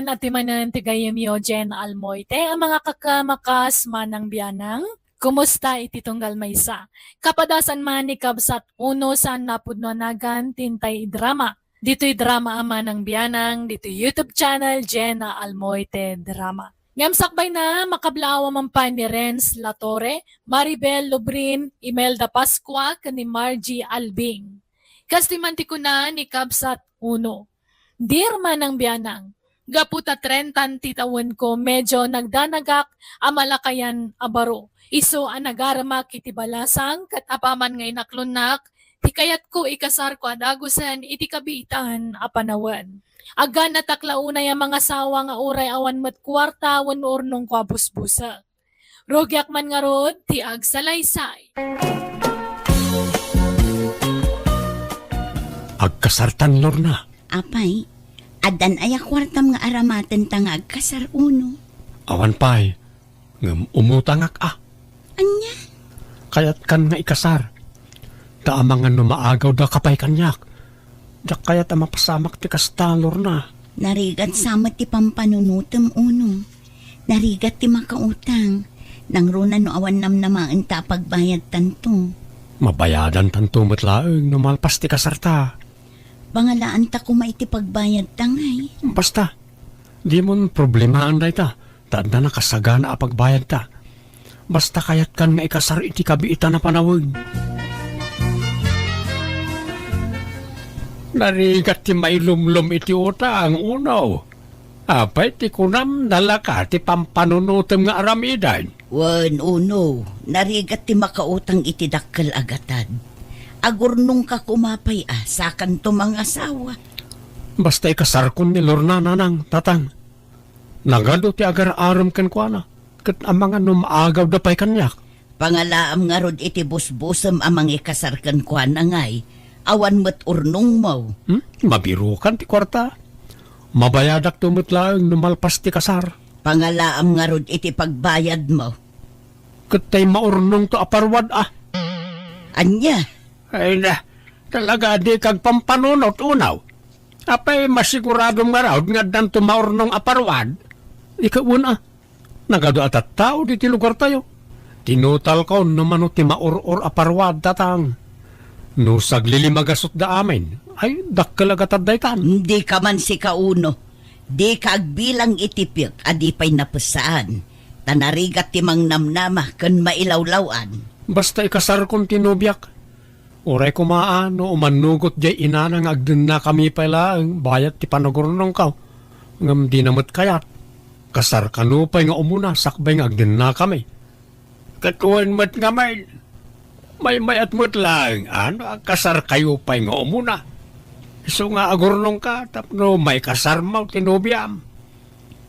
man at timanan tigayam yo Jen Almoite, ang mga kakamakas manang biyanang. Kumusta iti tunggal maysa? Kapadasan man ni kabsat uno saan napudnonagan tintay drama. Dito'y drama ama ng biyanang, dito'y YouTube channel Jenna Almoite Drama. Ngamsakbay na makablaawa man pa ni Renz Latore, Maribel Lubrin, Imelda Pascua, ni Margie Albing. Kastimanti ko na ni kabsat uno. Dear manang biyanang, gaputa 30 titawan ko medyo nagdanagak amalakayan abaro. Iso ang nagaramak iti balasang kat apaman ngay naklunak, ti kayat ko ikasar ko adagusan iti kabitan apanawan. Agan at taklaunay ang mga sawa nga uray awan mat kwarta wan urnong kwa busbusa. Rogyak man nga rod, ti agsalaysay. Agkasartan, Lorna. Apay, adan ay kwartam nga aramaten tangag kasar uno. Awan pa'y, ngam umutangak Anya? Kayat kan nga ikasar. Taamangan no maagaw da kapay kanyak. Da kayat ang mapasamak ti kasta, Lorna. Narigat samat ti pampanunutem uno. Narigat ti makautang. Nang runa no awan namnamaan ta pagbayad tanto. Mabayadan tanto matlaeng no malpas ti kasarta. Bangalaan ta kumaiti pagbayad tangay. Basta, di mo problemahan da ita. Tanda na kasagana a pagbayad ta. Basta kayat kan nga ikasar iti kabiita na panawag. Narigat ti mailumlum iti utang unaw. Apay ti kunam nalaka ti pampanunutem nga aramidan. Wan uno, narigat ti makautang iti dakkel agatan. Agurnong ka kumapay sakan to mga asawa. Basta ikasar kun ni Lorna nanang tatang. Nagado ti agar aram ken kuana. Kat ang mga numaagaw da pa'y kanyak. Pangalaam nga rod iti busbusam amang ikasarkan kwa na ngay, awan mo't urnong mo. Mabirukan ti kwarta. Mabayadak tumutlaang numalpas ti kasar. Pangalaam nga rod iti pagbayad mo. Kat tay maurnong to aparwad Anya? Ay na, talaga di kag pampanunot unaw. Apay masiguradong nga raw nga dan to maurnong aparwad. Ikauna. Nagado at tao di ti lugar tayo. Tinutal ko naman ti mauror aparwad datang. No saglilimagasot da amin, ay dakkalagatad daytan. Hindi ka man si kauno. Di ka agbilang itipik adi pa'y napasaan. Tanarigat ti mang namnama kan mailawlawan. Basta ikasar kong tinubyak. Uray kumaan no umanugot jay inanang agdun na kami pala ang bayat ti panagurnong kaw. Ngam di namot kayat. Kasar kanupay nga umuna, sakbay nga agdin na kami. Katuan mat nga may at mat lang, kasar kayo pa'y nga umuna. So nga agurnong ka, tapno may kasar mo, tinubiam.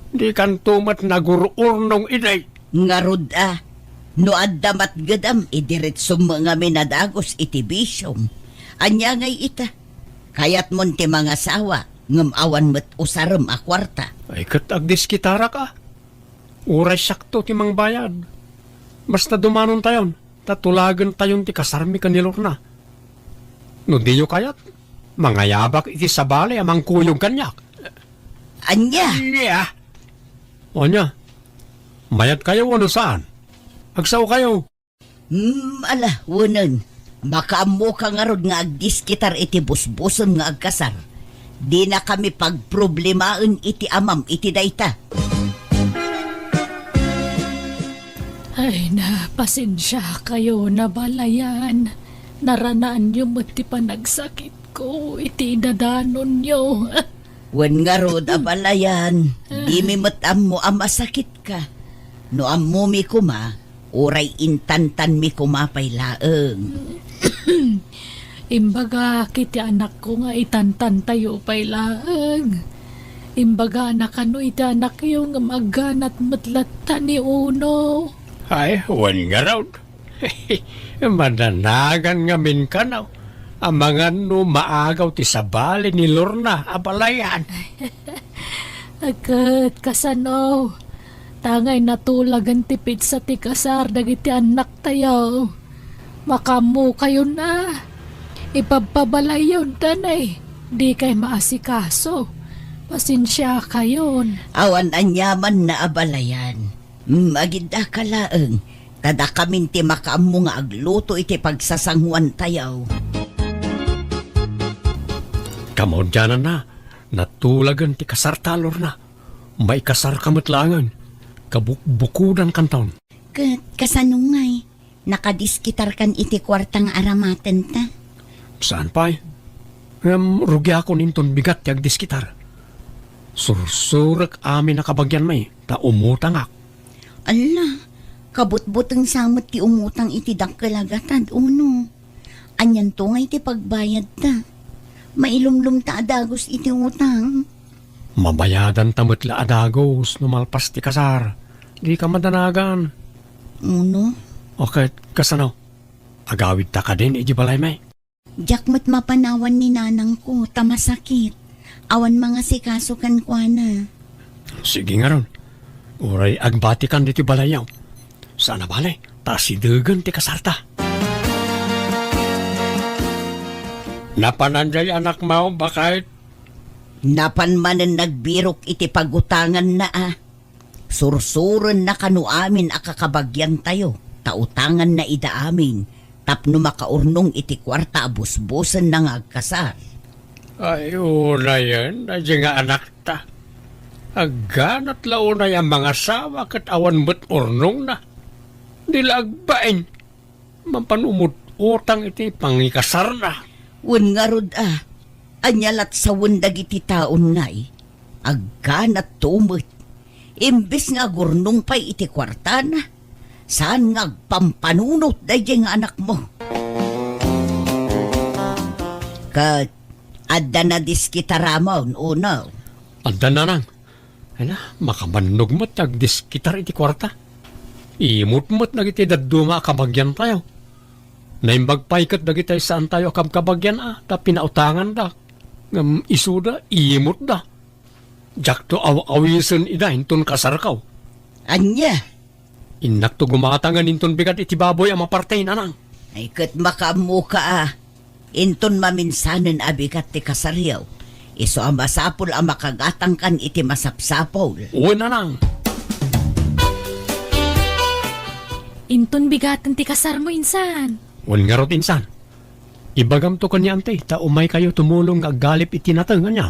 Di kan tumat nagururnong inay. Nga rod no addamat gadam, idiretsum mga minadagos iti bisyom. Anya ngay ita, kayat mon ti mga sawa, ngam awan met usaram a kwarta. Ay kat agdis kitara ka. Uray sakto ti mang bayad. Basta dumanon tayon, tatulagan tayon ti kasarmi kanilor na. No diyo kayat, mangayabak iti sabali amang kuyog kanyak. Anya? Yeah. O nya, mayat kayo ano saan? Agsaw kayo. Ala, wunan. Baka mo ka nga rod nga agdiskitar iti busbusom nga agkasar. Di na kami pagproblemaen iti amam iti dayta. Ay na, pasensya kayo na balayan. Naranaan nyo mo't ti panagsakit ko, iti dadanon nyo. Wen nga rod abalayan, di mi matam mo masakit ka. No ammo mi kuma, uray intantan mi kumapay laeng. Imbaga, kiti anak ko nga itantan tayo pa'y laang. Imbaga, anak ano iti anak yung maganat matlata ni Uno. Ay, wan nga raw. Mananagan nga min ka na. Ang mga no maagaw ti sabali ni Lorna, abalayan. Agad, kasano. Tangay natulagan ti pizza ti kasar, dagiti anak tayo. Makamu kayo na. Ipagpabalay yun tanay. Di kay maasikaso. Pasensya kayon. Awan anyaman na abalayan. Magida ka laeng. Tada kamin ti makaammo nga agluto iti pagsasangwan tayaw. Kamon dyanan na, natulagan ti kasartalor na. May kasar kamatlangan. Kabukbukudan kantaon. Kasanungay, nakadiskitar kan iti kwartang aramaten ta. Saan pa rugi ako ninton bigat ti agdiskitar. Sursurak amin nakabagyan may, ta umutang ak. Ala, kabutbutang samot ti umutang iti dakkalagatan, uno. Anyan to nga iti pagbayad ta. Mailumlum ta adagos iti utang. Mabayadan tamatla adagos numalpas ti kasar. Di ka madanagan. Uno, Okay, kasano? Agawid ta ka din, iji balay may. jakmat mapanawan ni nanang ko, tamasakit. Awan mga sikasukan kwa na. Sige nga ron. Uray agbatikan diti balayaw. Sana balay, ta sidegan ti kasarta. Napananjay anak mo, bakit? Napan manen nagbirok iti pagutangan na Sursuren na kanu amin akakabagyan tayo. Tautangan na ida amin. Tapno makaurnong iti kwarta abusbusan na nga agkasar. Ay, una yan. Nadya nga anak ta. Agganat launa yung mga sawa kat awan mo't urnong na. Nilagbain. Mampanumot utang iti pangikasar na. Wen nga rod anyalat sa wendag iti taon na'y. Agganat tumot. Imbis nga gurnong pa'y iti kwarta na. Saan nga pampanunot dahi nga anak mo? Kat, adda na diskitaramon, unaw. Anda na nang. Ay na, makamannog mo't agdiskitar iti kwarta. Imut-mut na iti daduma kabagyan tayo. Naimbagpaikat na kita saan tayo kabagyan ta pinautangan da. Ngam isuda, imut da. Jak to awisan ida, hinton kasarkaw. Anya, Inak to gumatangan hinton bigat iti baboy ang mapartay na nang. ay kat makaamu ka Inton maminsanen abigat ti kasaryaw. Iso ang masapol ang makagatang kan iti masapsapol. Uwan na nang. Inton bigatan ti kasar mo insan. Uwan nga rot insan. Ibagam to kanyante, ta umay kayo tumulong aggalip itinatangan niya.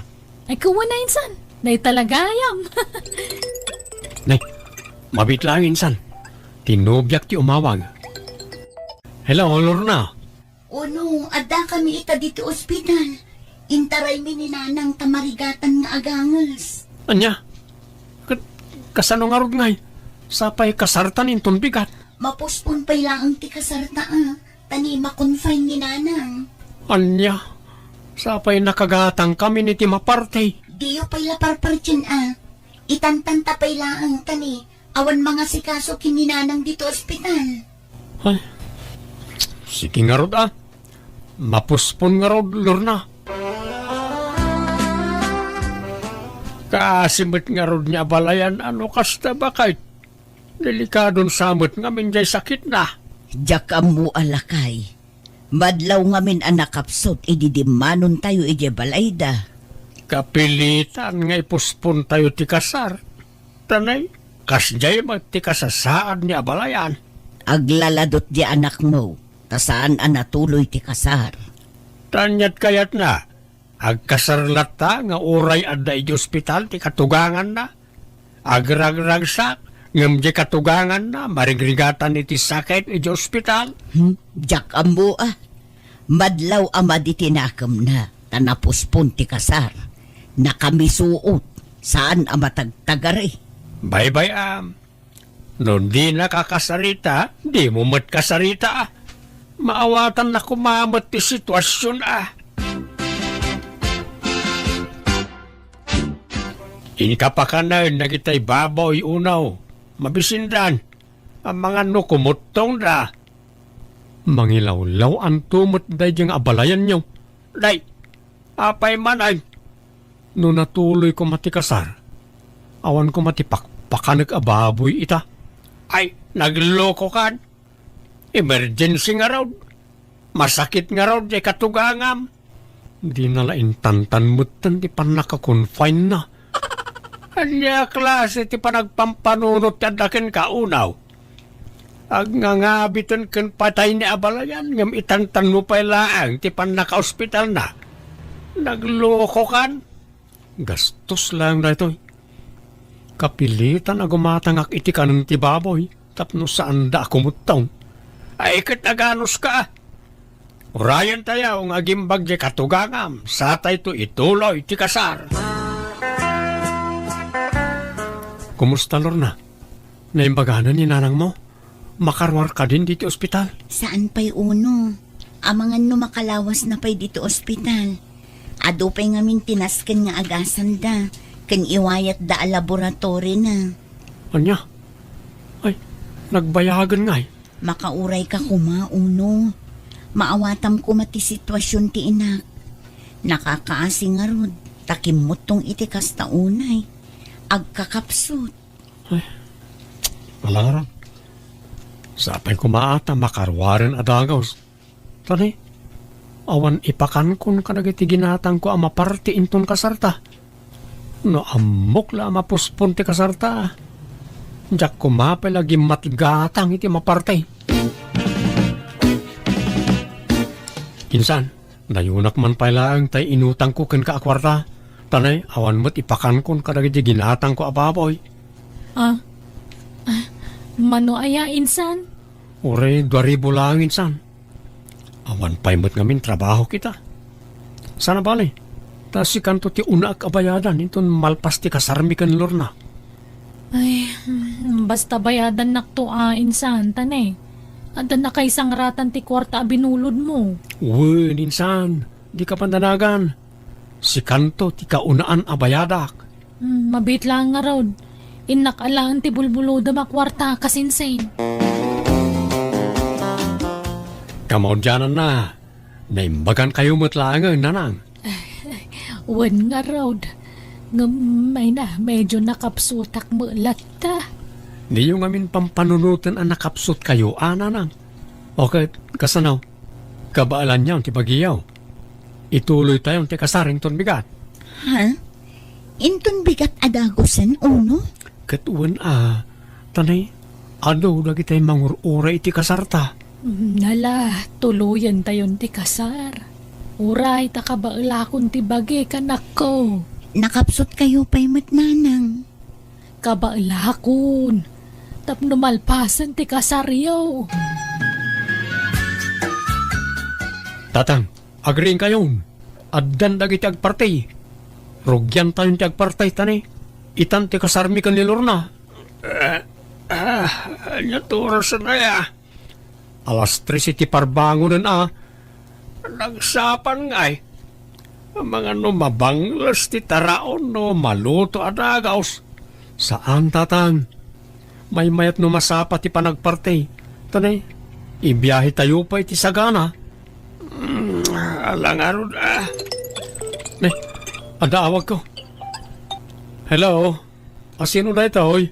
Ay kuwan na insan. Nay talagayam. Nay, mabit lang insan. Tinubyak ti umawag. Hello, Lorna. Uno, adda kami ita dito ospital. Intaray mi ni nanang tamarigatan nga agangas. Anya? Kasano nga rod ngay? Sapay kasartan inton bigat. Mapuspon pa'y laang ti kasarta Tani makonfine ni nanang. Anya? Sapay nakagatang kami ni Timaparte. Diyo pa'y laparpartyan Itantanta pa'y laang tani. Awan mga sikaso kininanang dito ospital. Ay, sige nga rod Mapuspon nga rod, Lorna. Kasimit nga rod niya balayan, ano kasta bakit? Delikadon samot nga minjay sakit na. Diyak mo alakay. Madlaw ngamin anak kapsot, ididimanon tayo balayda. Kapilitan nga ipuspon tayo ti kasar. Tanay, kasjay ti kasasaan niya balayan. Aglaladot di anak mo, tasaan natuloy ti kasar. Tanyat kayat na, agkasarlat ta nga uray adda iti ospital ti katugangan na. Agragragsak, ngam di katugangan na, marigrigatan iti sakit iti ospital. Diyak mo Madlaw di tinakam na, tanapuspon ti kasar. Nakamisuot, saan matagtagari. Bye-bye, Noon di nakakasarita, di mo mat kasarita, Maawatan na kumamat ti sitwasyon, Inkapakanan na kita'y baboy unaw, mabisindan, ang mga nukumutong da. Mangilawlaw ang tumot day diyang abalayan niyo. Day, apay manay. No natuloy ko matikasar, awan ko matipakpakanag ababoy ita. Ay, nagloko kan. Emergency nga raw. Masakit nga raw, di katugangam. Di nalain tantan mutan di pa nakakonfine na. Anya klase ti panagpampanunot ti adaken ka unaw. Ag nga ngabiton ken patay ni abalayan ngam itantan mo pa laang ti pan naka-ospital na. Nagloko kan. Gastos lang na ito. Kapilitan na gumatangak iti kanon ti baboy tapno saan da kumutong. Ay kat naganos ka. Urayan tayo ang agimbag di katugangam sa tayo ituloy ti kasar. Kumusta Lorna? Naimbaganan ni nanang mo? Makarwar ka din dito ospital? Saan pa'y uno? Amangan no makalawas na pa'y dito ospital. Ado pa'y ngamin tinaskan nga agasan da. Kan iwayat da laboratory na. Anya? Ay, nagbayagan nga eh. Makauray ka kuma, uno. Maawatam ko mati sitwasyon ti inak. Nakakaasing nga rod. Takimot tong itikas taunay. Agkakapsot. Malaran. Sapay kumaata makarwaran adagaws. Tani, awan ipakan kun kadagiti ginatang ko ang maparti inton kasarta. No amok la mapuspon ti kasarta. Diyak kumapay lagi matgatang iti mapartay. Insan, nayunak man pala ang tay inutang ko ken kaakwarta. Tanay, awan mo't ipakan kun kadagiti ginatang ko ababoy. Mano aya insan? Ore, 2,000 lang insan. Awan pa'y mo't ngamin trabaho kita. Sana bali. Ta si kanto ti una ak abayadan inton malpas ti kasarmi kan Lorna. Ay, basta bayadan nakto insan, tanay. Anda na kay sangratan ti kwarta binulod mo. Uy, insan, di ka pandanagan. Si kanto ti kaunaan abayadak. Mabit lang nga raw. Inakalaan ti bulbuloda makwarta kasinsin. Kamaudyanan na. Naimbagan kayo matlangan, nanang. Wan nga raw. Ngamay na, medyo nakapsutak mo lata. Di yung amin pampanunutan ang nakapsot kayo, nanang. Okay, kasanaw. Kabaalan niya ang tibagiyaw. Ituloy tayong ti kasaring ton bigat. Ha? Inton bigat adagosan, uno? Katuan tanay, ado lagi tayo mangurura iti kasarta. Nala, tuluyan tayon ti kasar. Uray, takabailakon ti bagi kanak ko. Nakapsot kayo pa'y matnanang. Kabailakon. Tapno malpasan ti kasaryaw. Tatang, agreeing kayon. Addan dagiti agpartay. Rugyan tayon ti agpartay tani. Itan ti kasarmi kan ni Lorna. Anya turas na ya. Alas 3 iti parbangonan Nagsapan nga eh. Ang mga no mabanglas ti taraon no maluto adagaws. Saan tatang? May mayat no masapa ti panagpartay. Tanay, ibiyahe tayo pa iti sagana. Alangarod adaawag ko. Hello? Sino na ito, oy?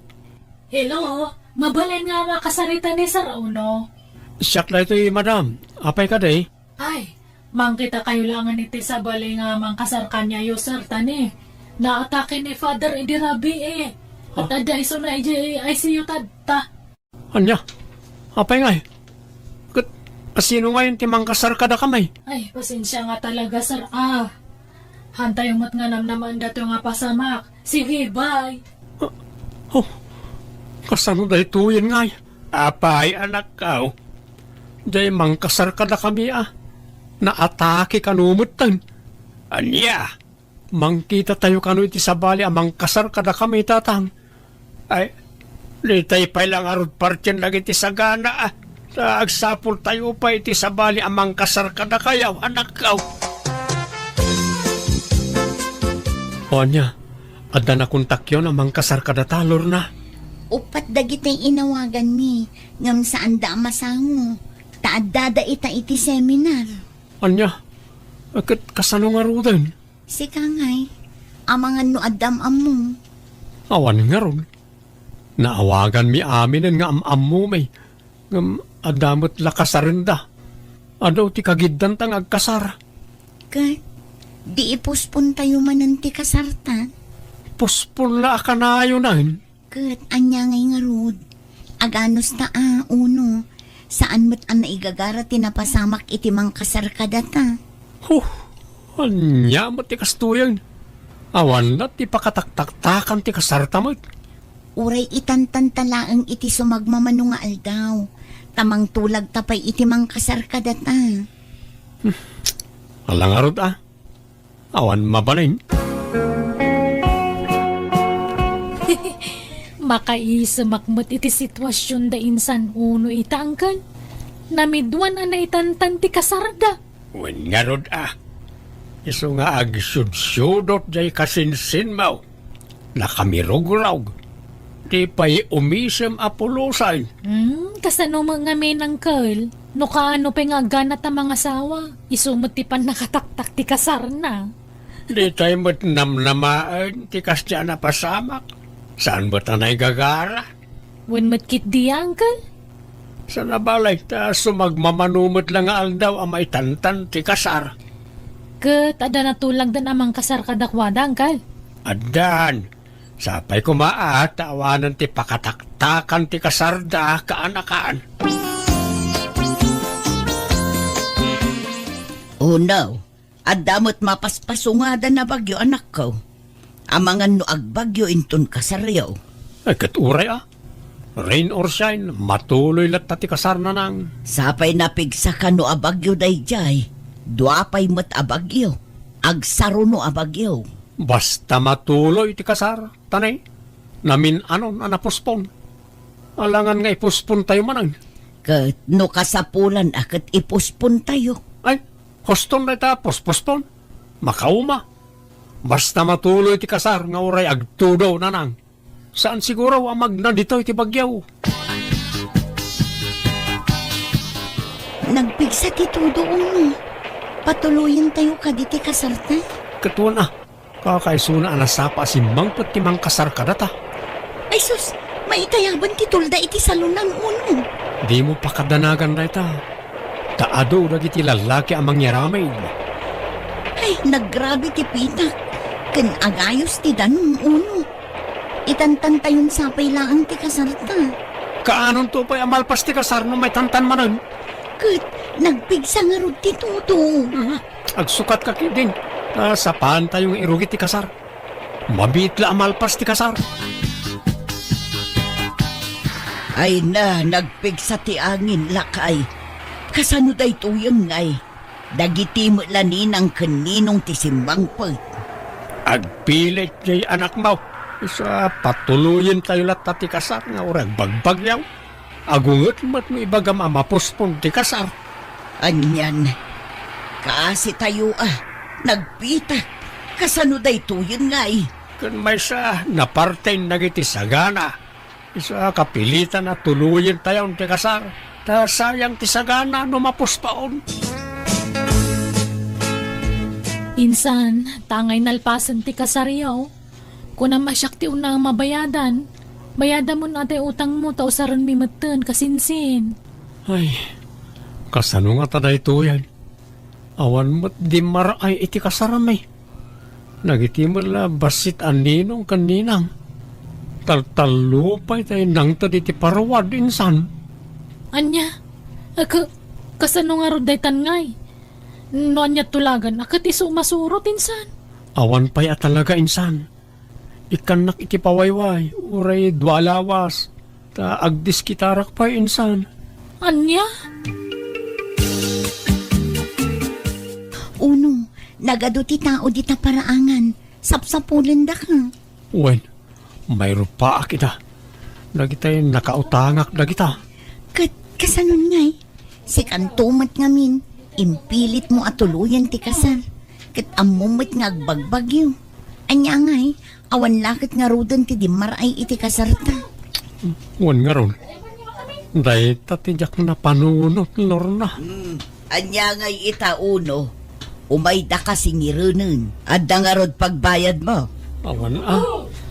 Hello, mabalin nga makasarita ni Sir Uno. Siyak na ito, madam. Apay ka day? Ay, mangkita kayo langan iti sa bali nga mangkasar kanya yo sir tani. Naatake ni Father Idirabi eh. At ada iso na ICU tadta. Anya? Apay nga eh. Sino ngayon ti mangkasar kada kamay? Ay, pasensya nga talaga sir Hantay umat nga namnaman dato nga pasamak. Sige, bye. Kasano da ito yun nga eh. Apay anak ka. Day mangkasar kada kami Naatake kanumutan. Anya? Mangkita tayo kanu iti sabali amang kasar kada kami tatang. Ay, litay pa lang arod partyan lagi iti sagana Agsapul tayo pa iti sabali amang kasar kada kayaw, anak kaw. O anya, adda na kontak yun amang kasar kada talor na. Upat dagitay inawagan mi. Ngam saan da masango. Taadada ita iti seminar. Anya, akit kasano nga rudan? Si Kangay, amangan no adam ammo. Awan nga ron. Naawagan mi aminen nga am mo may. Ngam adamot lakasarin da. Adaw ti kagiddan tang agkasar. Kat, di ipuspon tayo mananti kasarta. mapuspon na akanayo na. Kat anya ngay nga rod. Aganos ta uno. Saan mo't ang naigagara tinapasamak iti mang kasar ka data? Anya mo ti kastuyan. Awan na ti pakataktaktakan ti kasarta mo. Uray itantantalaang iti sumagmamano nga aldaw. Tamang tulag tapay iti mang kasar ka data. Alangarod Awan mabalin. Makaisamakmat iti sitwasyon da insan uno itangkan. Namidwan ang naitantan ti kasarda. Wen nga rod Iso nga agsyud-syudot jay kasinsin mo. Nakamirog-rog. Di pa'y umisem apulusan. Kasano mga menang kal? No kaano pa nga ganat ang mga asawa? Isumot ti pan nakataktak ti kasar na. Di tayo mo't namnamaan ti kasya na pasamak. Saan mo't na gagara? Wen matkit di angkal? Sa nabalay ta sumagmamanumot lang nga aldaw ang maitantan ti kasar. Kat ada natulag dan amang kasar kadakwada angkal. Adan, sapay tawanan ti pakataktakan ti kasarda kaanakaan. Oh no, adamot mapaspasungada na bagyo anak ko. Amangan no agbagyo inton kasaryaw. Ay katuray Rain or shine, matuloy lat ti kasar na nang. Sapay napigsa ka no abagyo dayjay. Duapay met abagyo. Agsaro no abagyo. Basta matuloy ti kasar, tanay. Namin anon anapuspon. Alangan nga ipuspon tayo manang. Kat no kasapulan akat ipuspon tayo. Ay, hoston na ta pospon. Makauma. Basta matuloy ti kasar nga uray agtudaw na nang. Saan siguro ang magnandito iti bagyaw? Nagpigsa ti tudo uno. Patuloyin tayo kaditi kasarta. Katuan kakaisuna anasapa si mangpot ti mangkasar kadata. Ay sus, maitayaban ti tulda iti salunan uno. Di mo pakadanagan na ita. Taado dagiti lalaki ang mangyaramay. Ay, naggrabe ti pitak. Ken agayos ti danong uno. Itantan tayon sapay laang ti kasarta. Kaanon to pa'y amalpas ti kasar no may tantan manan? Kat, nagpigsa nga rod ti tuto. Agsukat ka din. Sapahan tayong irugit ti kasar. Mabitla amalpas ti kasar. Ay na, nagpigsa ti angin lakay. Kasano day tuyang ngay. Dagiti mo laninang kaninong ti simbangpag. Agpilit jay anak mo. Isa patuloyin tayo lahat ti kasar nga urag bagbagyaw. Agungot mat mo ibagam amapuspon ti kasar. Anyan, kaasi tayo nagpita. Kasano day tuyang ngay. Kan may sa napartay nagiti sagana. Isa kapilitan na tuluyin tayo ti kasar. Ta sayang ti sagana no mapuspaon. Insan, tangay nalpasan ti kasaryaw. Kung masyak ti unang mabayadan, bayadan mo na ti utang mo tao saran mimatan kasinsin. Ay, kasano nga taday ito yan? Awan mo't di maray iti kasaramay. Nagitimol na basit aninong kaninang. Taltalupay tayo nang tadi ti parawad insan. Anya, kasano nga roday tangay? No anya tulagan, akat iso masurot insan. Awan pa'y talaga insan. Ikanak iti pawayway, uray dwalawas. Ta agdis kitarak pa'y insan. Anya? Uno, nagado ti tao di ta paraangan. Sapsapulan da ka. Uwen, mayro pa kita. Dagitay nakautangak dagita. Kasanon ngay. Si kantumat ngamin, impilit mo atuluyan ti kasal. Kat amumot nga agbagbagyo. Anya ngay, awan lakit nga rudan ti dimar ay iti kasarta. Uwan nga ron. Dahil tatidyak na panunot, Lorna. Anya ngay ita uno, umay da kasingirunan. Adda nga rod pagbayad mo. Awan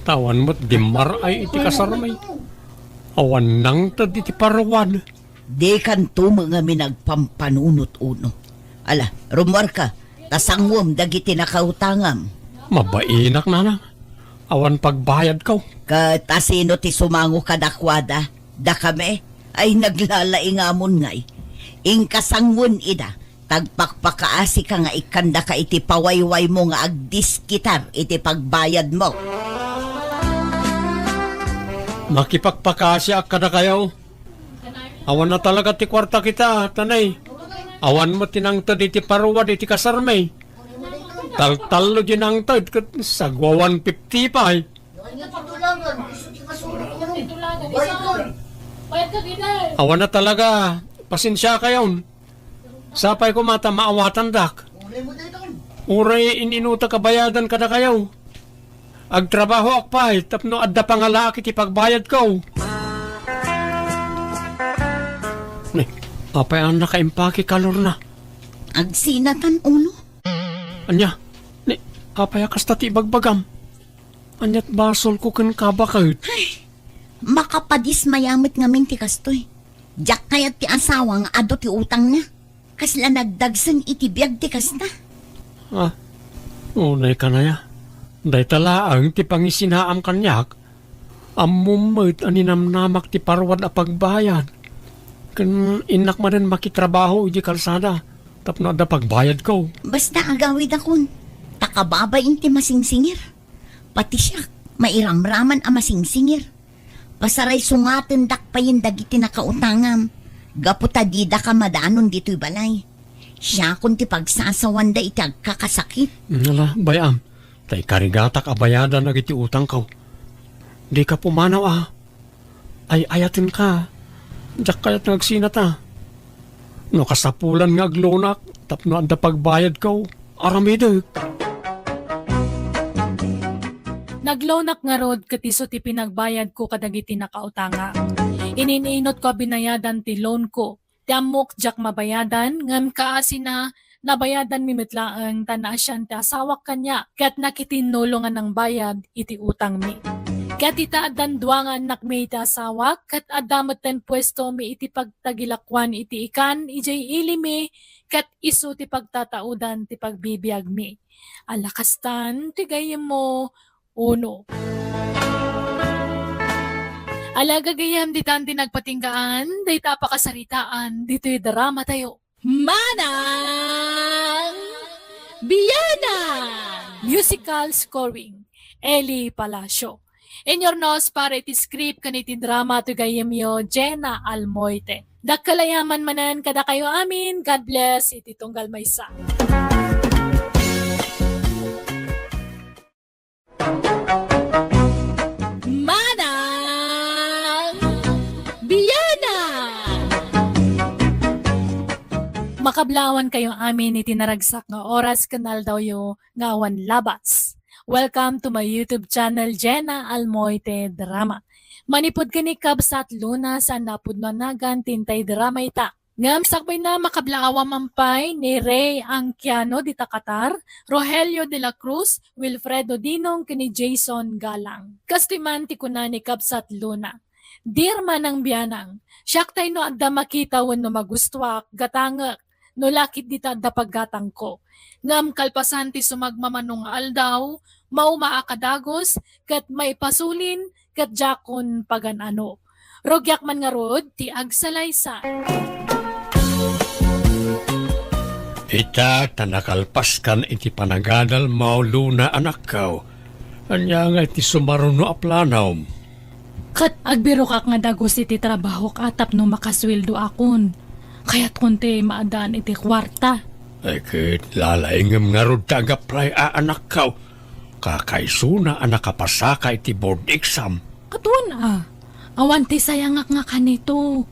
tawan mo't dimar ay iti kasaramay. Awan nang tadi ti parawan. Di kanto mga minagpampanunot uno. Ala, rumor ka, tasangwom dagiti nakautangam. Mabainak na. awan pagbayad ko. Kat asino ti sumango kadakwada, da kami ay naglalaingamon ngay. Ingkasangwon ida, tagpakpakaasi ka nga ikanda ka iti pawayway mo nga agdiskitar iti pagbayad mo. Makipagpakasya ka na kayo. Awan na talaga ti kwarta kita, tanay. Awan mo tinangtad iti paruwad iti kasarmay. Tal-talo dinangtad kat sagwa 150 pa eh. Awan na talaga. Pasensya kayo. Sapay ko mata maawatan dak. Uray ininuta kabayadan ka na kayo. Agtrabaho akpay, tapno adda pangalaki ti pagbayad ko. Apay ang nakaimpake kalor na. Agsinatan uno. Anya, apay akas tati bagbagam. Anyat basol ko ken kabakit. Makapadis mayamit ngamin ti kastoy. Diyak kayat ti asawang ado ti utang na. Kasla nagdagsan iti biyag ti kasta. Unay ka na ya. Day talaang ti pangisinaam kanyak. Ammumit aninamnamak ti parwad a pagbayad. Kan inak man rin makitrabaho iti kalsada. Tapno da pagbayad ko. Basta agawid akon. Takababayin ti masingsingir. Pati siya, mairamraman a masingsingir. Pasaray sungaten dakpayin dagiti nakautangam. Gaputa dida ka madanon dito'y balay. Siya kun ti pagsasawan da iti agkakasakit. Nala, bayam. Tay karigatak abayadan na iti utang ko. Di ka pumanaw Ay ayatin ka. Diyak kayat nagsinata. No kasapulan nga aglonak. Tapno anda pagbayad ko. Aramidek. Naglonak nga rod katiso ti pinagbayad ko kadagiti nakautanga. Inininot ko binayadan ti loan ko. Ti amok jak mabayadan ngam kaasi na nabayadan mimitlaang tanasyan ti asawak kanya kat nakitinulungan ng bayad iti utang mi. Kat ita adan duangan nakmay ti asawak kat adamot ten pwesto mi iti pagtagilakwan iti ikan ijay ilimi kat isu ti pagtataudan ti pagbibiyag mi. Alakastan ti gayem mo uno. Alagagayam di tanti nagpatinggaan, day tapakasaritaan, dito'y drama tayo. Manang Biyana! Musical scoring, Eli Palacio. Inyornos para iti script kaniti drama to gayemyo Jenna Almoite. Dakkalayaman manan kada kayo amin, God bless, iti tunggal maysa. Makablawan kayo amin itinaragsak nga oras kanal daw yo nga awan labas. Welcome to my YouTube channel Jenna Almoite Drama. Manipod ka ni Kabsat Luna sa napudmanagan tintay drama ita. Ngam sakbay na makablawa mampay ni Ray Angkiano di Takatar, Rogelio de la Cruz, Wilfredo Dinong kini Jason Galang. Kastiman ti kuna ni Kabsat Luna. Dear manang biyanang, siyak tayo no adda makita no magustuak, gatangak, no lakit dita adda paggatang ko. Ngam kalpasan ti sumagmamanong aldaw, maumaakadagos, kat maipasulin, kat jakon paganano. Rogyak man nga rod, ti agsalaysa. Ita tanakalpas kan iti panagadal mauluna anak kao. Anya nga iti sumaruno aplanaw. Kat agbiro ka nga dagos iti trabaho katap no makasweldo akon. Kaya't kunti maadaan iti kwarta. Ay kit lalaingam nga rod tagapray anak kao. Kakaisuna anak kapasaka iti board exam. Katun awan ti sayangak nga kanito.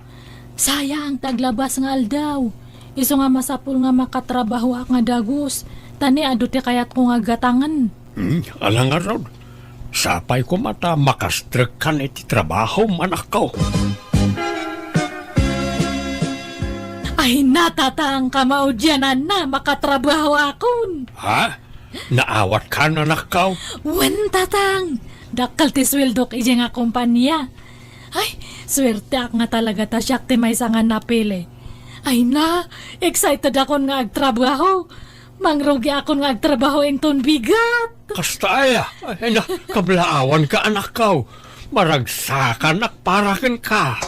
Sayang taglabas nga aldaw. Iso nga masapul nga makatrabaho ak nga dagos. Tani ado ti kayat ko nga gatangan. Alang nga rod. Sapay ko mata makastrek kan iti trabaho manak ko. Ay natatang kamaudyanan na makatrabaho akon. Ha? Naawat ka na anak ko? Wen tatang. Dakal ti sweldo ije nga kumpanya. Ay, swerte ak nga talaga ta siyak ti may nga napili. Ay na, excited akon nga agtrabaho. Mangrugi ako nga agtrabaho inton bigat. Kasta ay, ay na, kablaawan ka anak ko. Maragsakan at parakan ka.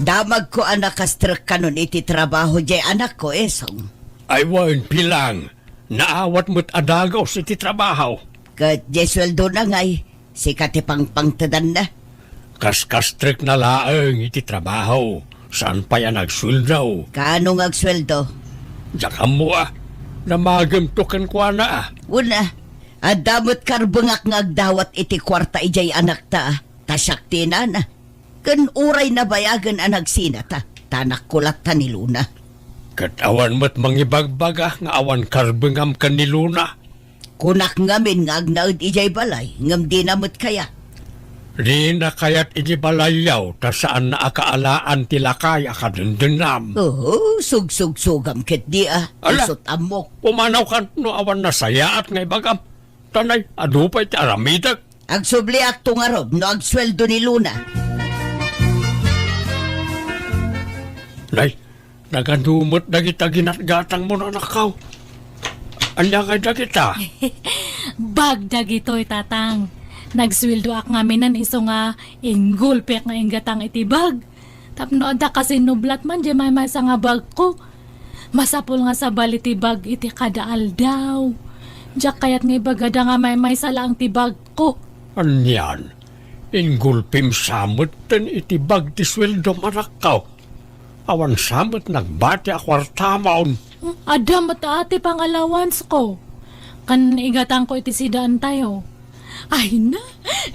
Damag ko anak kastrak kanon iti trabaho jay anak ko esong. Ay wan pilang, naawat mo't adagaw sa iti trabaho. Kat jay sweldo na ngay, si katipang pangtadan na. Kas-kastrik na laeng iti trabaho. Saan pa yan nagsweldo? Kaano nga sweldo? Diyan mo namagamtukan ko na Una, adamot karbungak nga agdawat iti kwarta ijay anak ta, tasyak na na. Kan uray na bayagan ang nagsinata, tanak kulat ta ni Luna. Katawan mo't mangibagbaga nga awan karbengam ka ni Luna. Kunak ngamin nga agnaud ijay balay, ngam di namot kaya. Di na kaya't ijibalayaw ta saan na akaalaan tilakay akadendendam. Oo, sug-sug-sugam kit di Ala. Isot amok. Pumanaw ka no awan na saya at ngay bagam. Tanay, adupay ti aramidag. Ag subli akto nga rob, no agsweldo ni Luna. Nay, nagadumot dagita ginatgatang mo na nakaw. Anya kay dagita? Bagdag ito'y tatang. Nagsweldo ak ngaminan iso nga inggulpek nga inggatang itibag. Tapno ada kasi nublat man di may sa nga bag ko. Masapul nga sa balitibag iti kadaal daw. Diyak kayat nga ibagada nga may sala ang tibag ko. Anyan, ingulpim samot ten itibag ti sweldo manakaw. Awan samot nagbati akwartamaon. Ada mataati pang allowance ko. Kan igatang ko iti sidaan tayo. Ay na,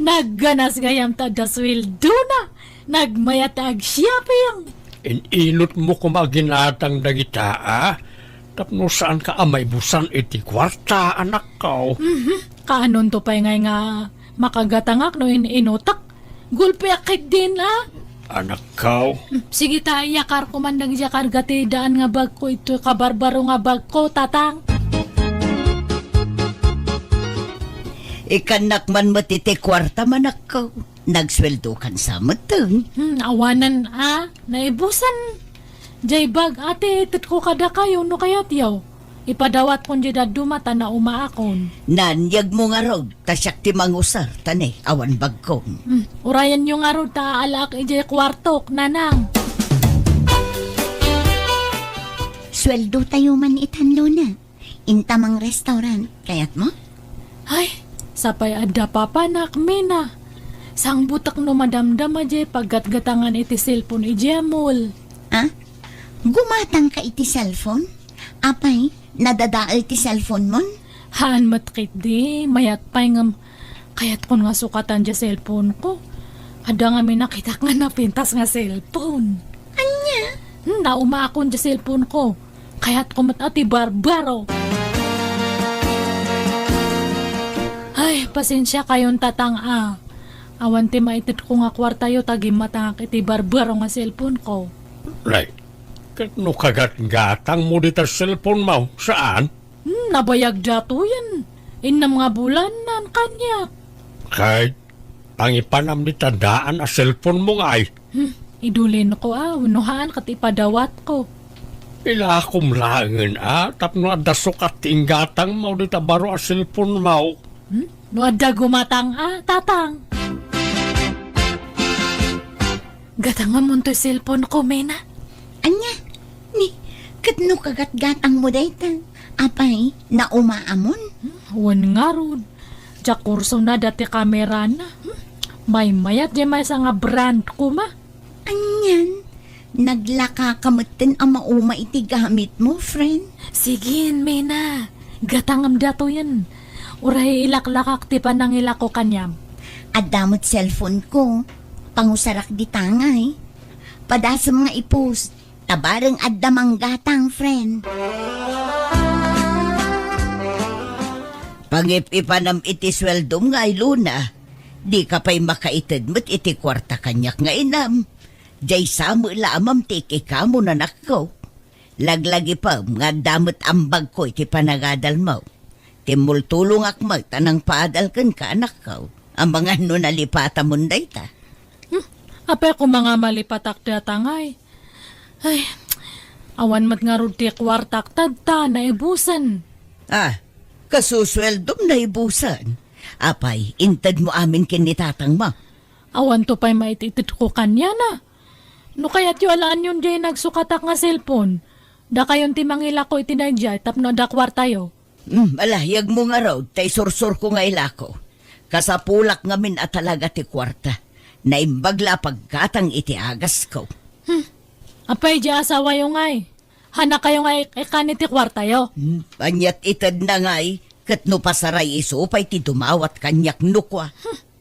nagganas gayam ta da sweldo na. Nagmayatag shopping. Inilot mo kumaginatang dagita Tapno saan ka amay busan iti kwarta anak ko. Kaanon to pa'y ngay nga makagatangak no inutak. Gulpe akit din Anak ko, Sige ta, yakar ko man nang yakar gati daan nga bag ko ito kabarbaro nga bag ko, tatang. Ikanak man matiti kwarta manak ko. Nagsweldo kan sa mateng. Awanan naibusan. Jay bag ate, itit ko kada kayo no kaya tiyaw. Ipadawat kong jay dumata na umaakon. Nanyag mo nga rog, tasyak ti mangusar, tane, awan bag ko. Urayan yung araw ta alak ijay kwartok, nanang. Sweldo tayo man itan, Luna. Intamang restaurant. Kayat mo? Ay, sapay adda papanak, mina. Sang butak no madamdam ajay paggatgatangan iti cellphone ijay mall. Ah? Gumatang ka iti cellphone? Apay, nadadaal ti cellphone mon? Haan matkit di, mayat pa'y ngam. Kayat kon nga sukatan dya cellphone ko. Ada nga may nakita nga napintas nga cellphone. Anya? Nauma akon dya cellphone ko. Kayat ko matati barbaro. Ay, pasensya kayon tatang Awan ti maitit ko nga kwartayo tagi matangak iti barbaro nga cellphone ko. Right. No kagat-gatang mo dito sa cellphone mo. Saan? Nabayag dato yan. Inam nga bulan nan kanya. Kahit pangipanam ni tandaan a cellphone mo nga Idulin ko unuhaan kat ipadawat ko. Ilakom langan tapno adda sukat tinggatang mo dito baro a cellphone mo. No adda gumatang tatang. Gatanga mo to cellphone ko, Mena. Anya? Ni, katno kagat-gatang mo dayta. Apay, naumaamon? Wan nga ron. Diya kurso na dati kamera na. May mayat di may sa nga brand ko ma. Anyan? Naglaka kamutin ang mauma iti gamit mo, friend. Sige, Mena. Gatangam dato yan. Uray ilaklakak ti panang ilako kanyam. Adamot cellphone ko. Pangusarak di tangay. Padasam nga ipos. Tabarang addamang gatang, friend. Pangip-ipanam iti sweldom nga Luna. Di ka pa'y makaitid mo't iti kwarta kanyak nga inam. Jay samo lamam tiki ka mo na nakaw. Laglagi pa nga damot ambag ko iti panagadal mo. Timultulong akmag tanang paadal kan ka nakaw. Ang mga no nalipata munday ta. Apay ko mga malipatak datangay. Ay, Awan mat nga rod ti kwartak tadta na ibusan. Kasusweldom na ibusan. Apay, intad mo amin kinitatang ma. Awan to pa'y maititit ko kanya na. No kaya't yu alaan yun jay nagsukatak nga cellphone. Da kayon ti mangila ko itinadya tapno da kwartayo. Malahiyag mo nga raw, tay sursur ko nga ilako. Kasapulak ngamin at talaga ti kwarta. Naimbagla pagkatang iti agas ko. Apay di asawa yung ay. Hana kayo nga ikaniti kwartayo. Anyat itad na nga'y, kat no pasaray isupay ti dumawat kanyak nukwa.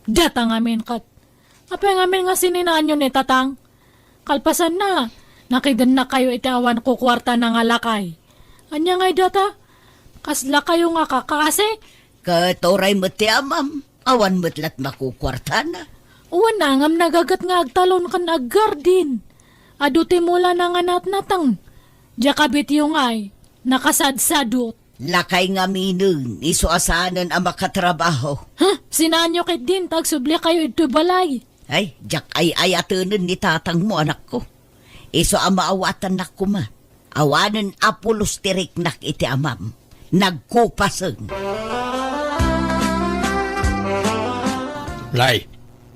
Data ngamin kat. Apay ngamin nga sininaan yun ni tatang. Kalpasan na. Nakidan na kayo itiawan ko kwarta na nga lakay. Anya nga'y data? Kasla kayo nga kakaase? Katoray mo ti amam, awan mo't lat makukwarta na. Uwan na ngam nagagat nga agtalon kan aggardin. Aduti mula na nga natnatang. Jakabit yung ay, nakasadsadot. Lakay nga minun, isuasanan ang makatrabaho. Sinanyo kit din, tagsubli kayo ito balay. Ay, jak ay ayatunan ni tatang mo anak ko. Iso ang maawatan na kuma. Awanan apulos tirik nak iti amam. Nagkupaseng. Lay,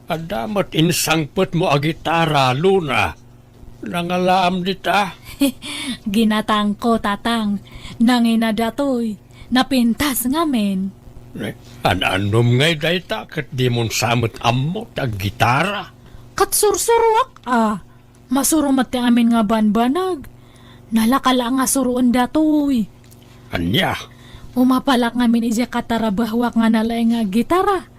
adamat insangpet mo a gitara, Luna. Nangalaam dita. Ginatang ko, tatang. Nanginadatoy. Napintas ngamin. Anom ngay dayta kat di mon samot amot ag gitara. Katsursuruak, masurumat ti amin nga banbanag. Nalakala nga suruan datoy. Anya, Umapalak ngamin ija katarabahwak nga nalay nga gitara.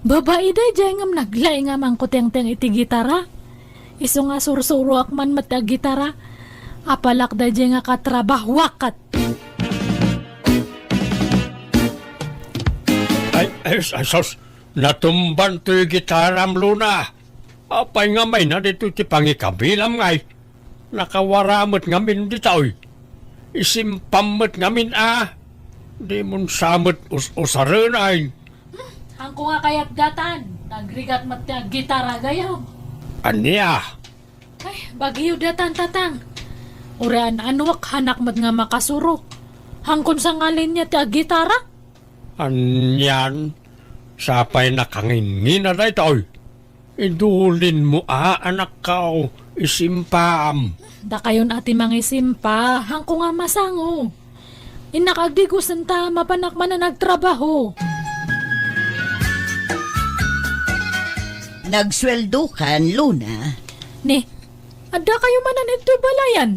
Babae day jay ngam naglay nga mangkuteng-teng iti gitara. Iso nga sursuruak man mata gitara. Apalak day jay nga katrabahwakat. ay sos, natumban to'y gitaram, Luna. Apay nga may na dito ti pangikabilam ngay. Nakawaramot ngamin dito'y. Isimpamot ngamin Di mon samot usaran ay. Ang ko nga kayat gatan, nagrigat mata gitara gayaw. Anya, Ay, bagiyo datan tatang. Urean anwak hanak mat nga makasuro. Hangkon sa ngalin niya ti gitara. anyan, sapay nakangingin na dito'y. Idulin mo anak kao, isimpam. Da kayon ati mangisimpa, hangko nga masango. Inakagdigusan ta, mapanak man na nagtrabaho. Nagsweldo kan, Luna. Ni, ada kayo manan ito balayan.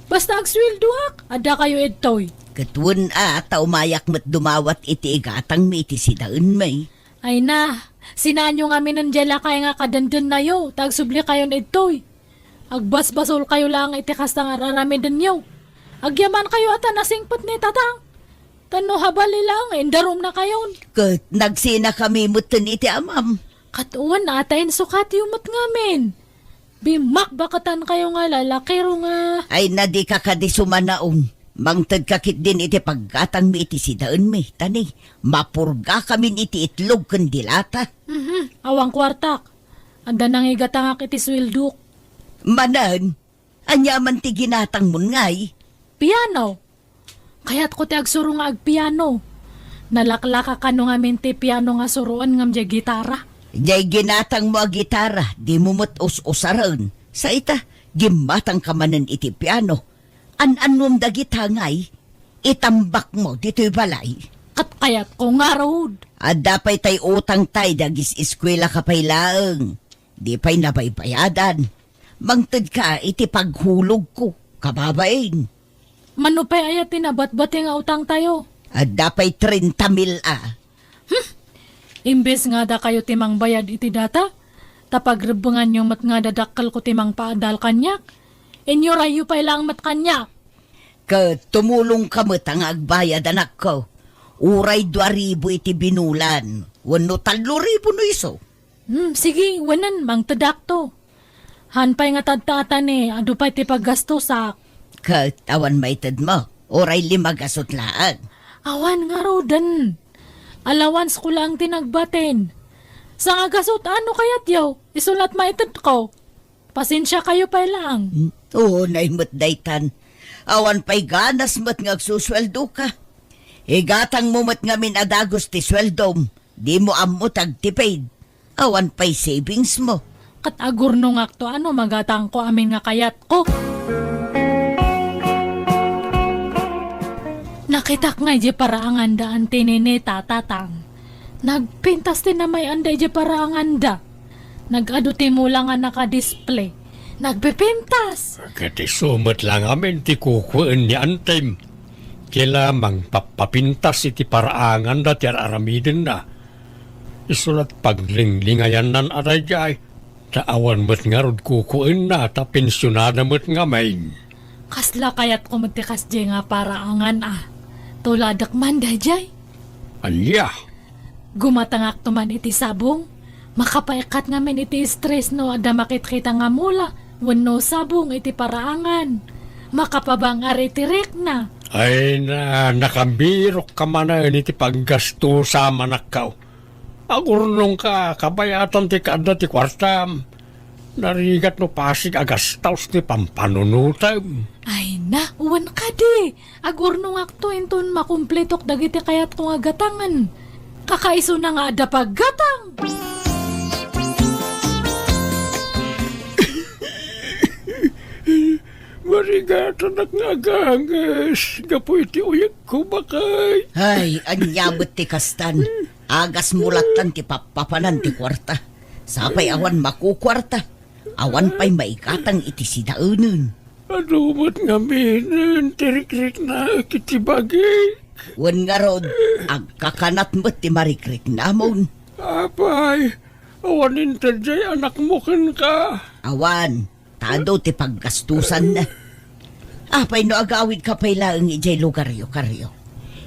Basta agswilduak, ada kayo ito'y. Katun taumayak mo't dumawat iti igatang mi iti sidaan may. Ay na, sinanyo nga minandyala kay nga kadandan na yo, tagsubli kayo ito'y. Agbasbasol kayo lang iti kastang araramidan yo. Agyaman kayo at nasingpot ni tatang. Tano habali lang, indarom na kayon. Kat nagsina kami mutan iti amam. Katuan na atayin sukat yumot ngamin. Bimak bakatan kayo nga lalakiro nga. Ay nadi ka kadi sumanaong. Mangtad kakit din iti paggatang mi iti sidaan mi. Tani, mapurga kami iti itlog kandilata. Awang kwartak. Anda nang igatangak iti swilduk. Manan, anyaman ti ginatang mun ngay. Piano. Kaya't ko ti agsuro nga agpiano. Nalaklaka ka no nga minti piano nga suruan ngam di gitara. Diyay ginatang mo a gitara, di mo mo't usaran. Sa ita, gimatang ka manan iti piano. An-anwam da gitangay, itambak mo dito'y balay. Kat kayat ko nga road. At dapay tay utang tay dagis eskwela ka pay laeng. Di pay nabaybayadan. Mangtad ka iti paghulog ko, kababain. Manupay ayat tinabat-bati nga utang tayo. At dapay 30,000 Imbes nga da kayo timang bayad iti data, tapagrebengan nyo mat nga dadakkel ko timang paadal kanyak. Inyo rayo pa ilang mat kanyak. Tumulong ka mo't ang agbayad anak ko. Uray 2,000 iti binulan. Wano 3,000 no iso. Sige, wanan, mang tadakto. Hanpay nga tadtatan adu pa iti paggasto sa... Awan maitad mo. Uray 5 gasot laan. Awan nga rodan. Allowance ko lang tinagbatin. Sa nga gasot ano kayat yaw? Isulat maitad ko. Pasensya kayo pa lang. Oo, naimot daytan. Awan pa'y ganas mo't ngagsusweldo ka. Igatang mo mo't nga minadagos ti sweldom. Di mo ammo tagtipaid. Awan pa'y savings mo. Kat agurno nga to ano magatang ko amin nga kayat ko. Nakitak nga di paraangan da ang tinini tatatang. Nagpintas din na may anday di paraangan da. Nag-aduti mo lang nga naka-display. Nagpipintas. Kati sumot lang amin ti kukuin ni Antem. Kilamang papapintas iti paraangan da ti aramidin na. Isulat paglinglingayan nan aray jay. Taawan mo't nga rod kukuin na ta pensyonada mo't nga main. Kasla kayat kumutikas di nga paraangan Tuladak man da jay. Anya, Gumatangak tuman iti sabong. Makapaikat ngamin iti stress no ada makit-kita nga mula. Wano sabong iti paraangan. Makapabangar iti rek na. ay nakambirok ka man na iti paggasto sa manakaw. Agurnong ka, kabayatan ti kada ti kwartam. Narigat no pasig agastaws ti pampanunutam. Ay na, uwan ka di. Agurno nga to inton makumpletok dagiti kayat kong agatangan. Kakaiso na nga ada paggatang. Marigatan at nagahangas. Gapo iti uyag ko bakay. Ay, anyabot ti kastan. Agas mulatan ti papapanan ti kwarta. Sapay awan makukwarta. Awan pa'y maikatang iti sidaunan. Adumot nga minan, tirik-rik na kiti bagay. Wan nga rod, agkakanat mo ti marikrik namon. Apay, awanin tadyay anak mo kan ka. Awan, tado ti paggastusan na. Apay no agawid ka pa'y laang ijay lugaryo-karyo.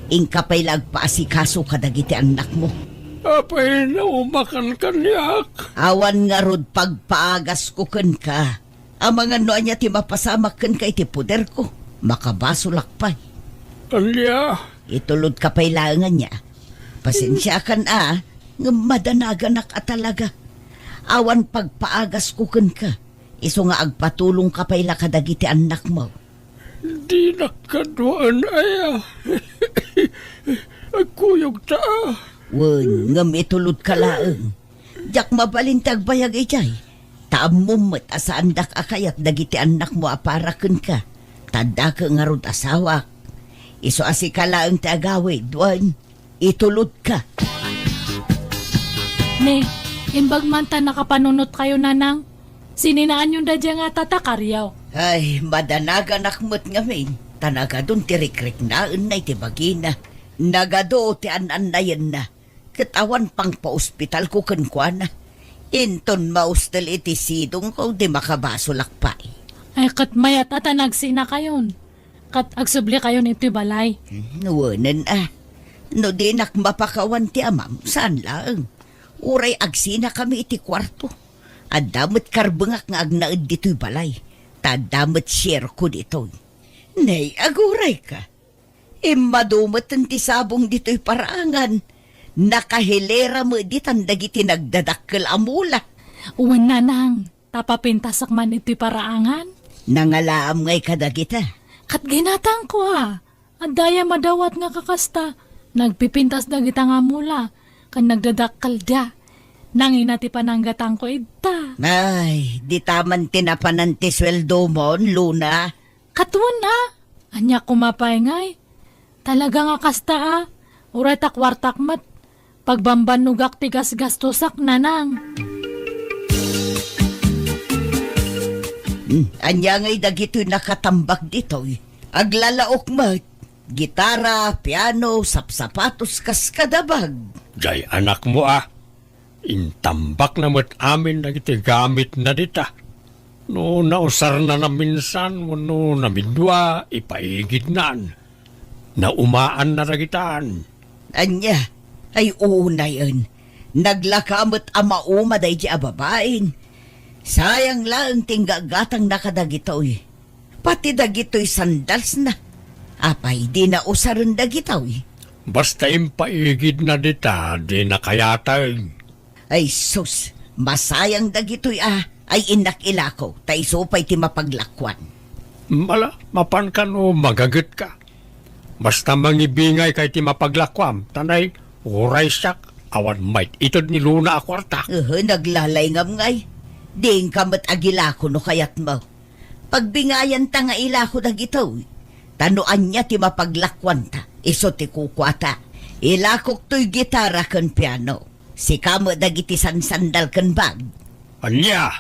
Ingka pa'y lagpaasikaso kadagiti anak mo. Apay, naumakan kanyak. Awan nga rod pagpaagas ko ken ka. Ang mga noa niya ti mapasamak ken ka iti puder ko. Makabasulak pa. Anya, Itulod ka pa'y laangan niya. Pasensya kan nga madanaganak talaga. Awan pagpaagas ko ken ka. Iso nga agpatulong ka pa'y lakadagiti anak mo. di nakaduan aya. Agkuyog ta. Wen, ngam itulod ka laang. Jak mabalintag bayag ijay. Taam mo mat asaandak akayat dagiti anak mo aparaken ka. Tanda ka nga rod asawak. Iso asi ka laang tagawid, wan. Itulod ka. Ne, imbag man ta nakapanunot kayo nanang. Sininaan yung dadya nga tatakaryaw. Ay, madanagan akmot ngamin. Tanaga dun tirik-rik na unay ti bagina. Nagado ti anan na yan na. Katawan pang pa-ospital ko kankwana. Inton maustal iti sidong ko di makabasulak pa. Ay kat mayat at nagsina kayon. Kat agsubli kayon iti balay. Nuwanan No di nak mapakawan ti amam, saan lang? Uray agsina kami iti kwarto. Adamot karbengak nga agnaed dito'y balay. Tadamot share ko dito'y. Nay, aguray ka. Madumot ang tisabong dito'y parangan. Nakahilera mo ditan dagiti nagdadakkel amula. Uwan nanang, tapapintasak man iti paraangan. Nangalaam ngay kadagita. Kat ginatang ko At daya madawat nga kakasta. Nagpipintas na kita nga mula. Kan nagdadakkal da. Nanginati pananggatang ko ita. Ay, di taman tinapanan ti sweldo mo, Luna. Katuan Anya kumapay ngay. Talaga nga kasta Uray takwartak mat. Pagbambanugak tigas gastosak nanang. Anya ngay dagito'y nakatambak dito'y. Aglalaok mat. Gitara, piano, sapsapatos kas kadabag. Jay anak mo Intambak na mo't amin na iti gamit na dita. No nausar na minsan, no namidwa, ipaigid naan. Naumaan na ragitaan. Anya, ay una yun. Naglakamot ama umaday di ababain. Sayang lang tinggagatang nakadagitoy. Pati dagitoy sandals na. Apay di na usaron dagitoy. Basta impaigid na dita, di na kayatay. Ay sus, masayang dagitoy ay inak ilako, tay supay ti mapaglakwan. Mala, mapan ka no, magagat ka. Basta mangibingay kay ti mapaglakwam, tanay, uray siyak, awan might itod ni Luna a kwarta. Naglalay ngam ngay. Ding kamat agilako no kayat mo. Pagbingayan ta nga ilako dagito. Tanuan niya ti mapaglakwan ta. Iso ti kukwata. Ilakok to'y gitara kan piano. Si kamo dagiti sansandal kan bag. Anya!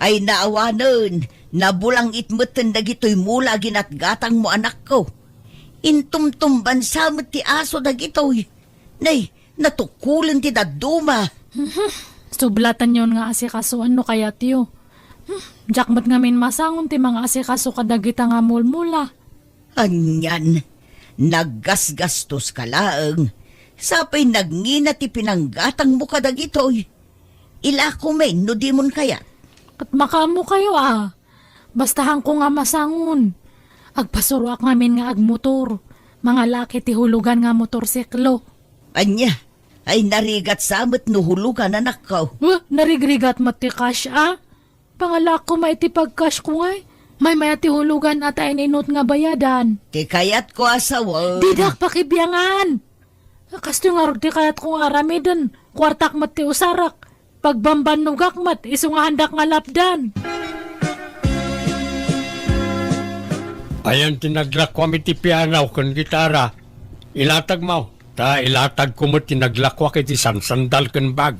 Ay naawanon. Nabulang itmutin dagito'y mula ginatgatang mo anak ko. Intumtumban samot ti aso dagito'y. Nay, natukulan ti daduma. Sublatan yon nga asikasuan no kaya tiyo. Jakmat ngamin masangon ti mga asikaso kadagita nga mulmula. Anyan, naggasgastos ka laeng. Sapay nagngina ti pinanggatang mo kadagito'y. Ilako men, no di mon kaya. Kat makamo kayo Bastahan ko nga masangon. Agpasuruak ngamin nga agmotor. Mga laki ti hulugan nga motorsiklo. Anya, ay narigat samot no hulugan anak ko. Narigrigat mati cash Pangalak ko maiti pag-cash ko ngay. May ti hulugan at ay inot nga bayadan. Ti kayat ko asawa. Didak pakibiyangan. Kasto nga ti kayat ko nga ramidan. Kwartak mati usarak. Pagbamban nugak mat iso nga handak nga lapdan. Ayan tinaglakwam iti pianaw kan gitara. Ilatag mo. Ta ilatag ko mo tinaglakwa iti sansandal kan bag.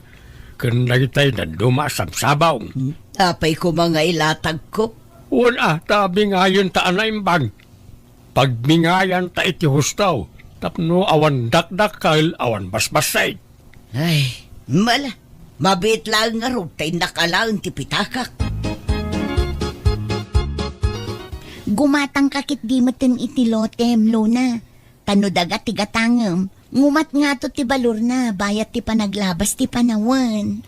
Kan nagitay na dumasamsabaw. Tapay ko mga ilatag ko. Una, tabi ngayon ta anay bag. Pagmingayan ta iti hustaw. Tapno awan dakdakal, awan basbasay. Ay, mala. Mabit lang nga ro, tay nakalaan ti pitakak. Gumatang kakit di matin iti lotem, Luna. Tano daga ti gatangem. Ngumat nga to ti balur na, bayat ti panaglabas ti panawan.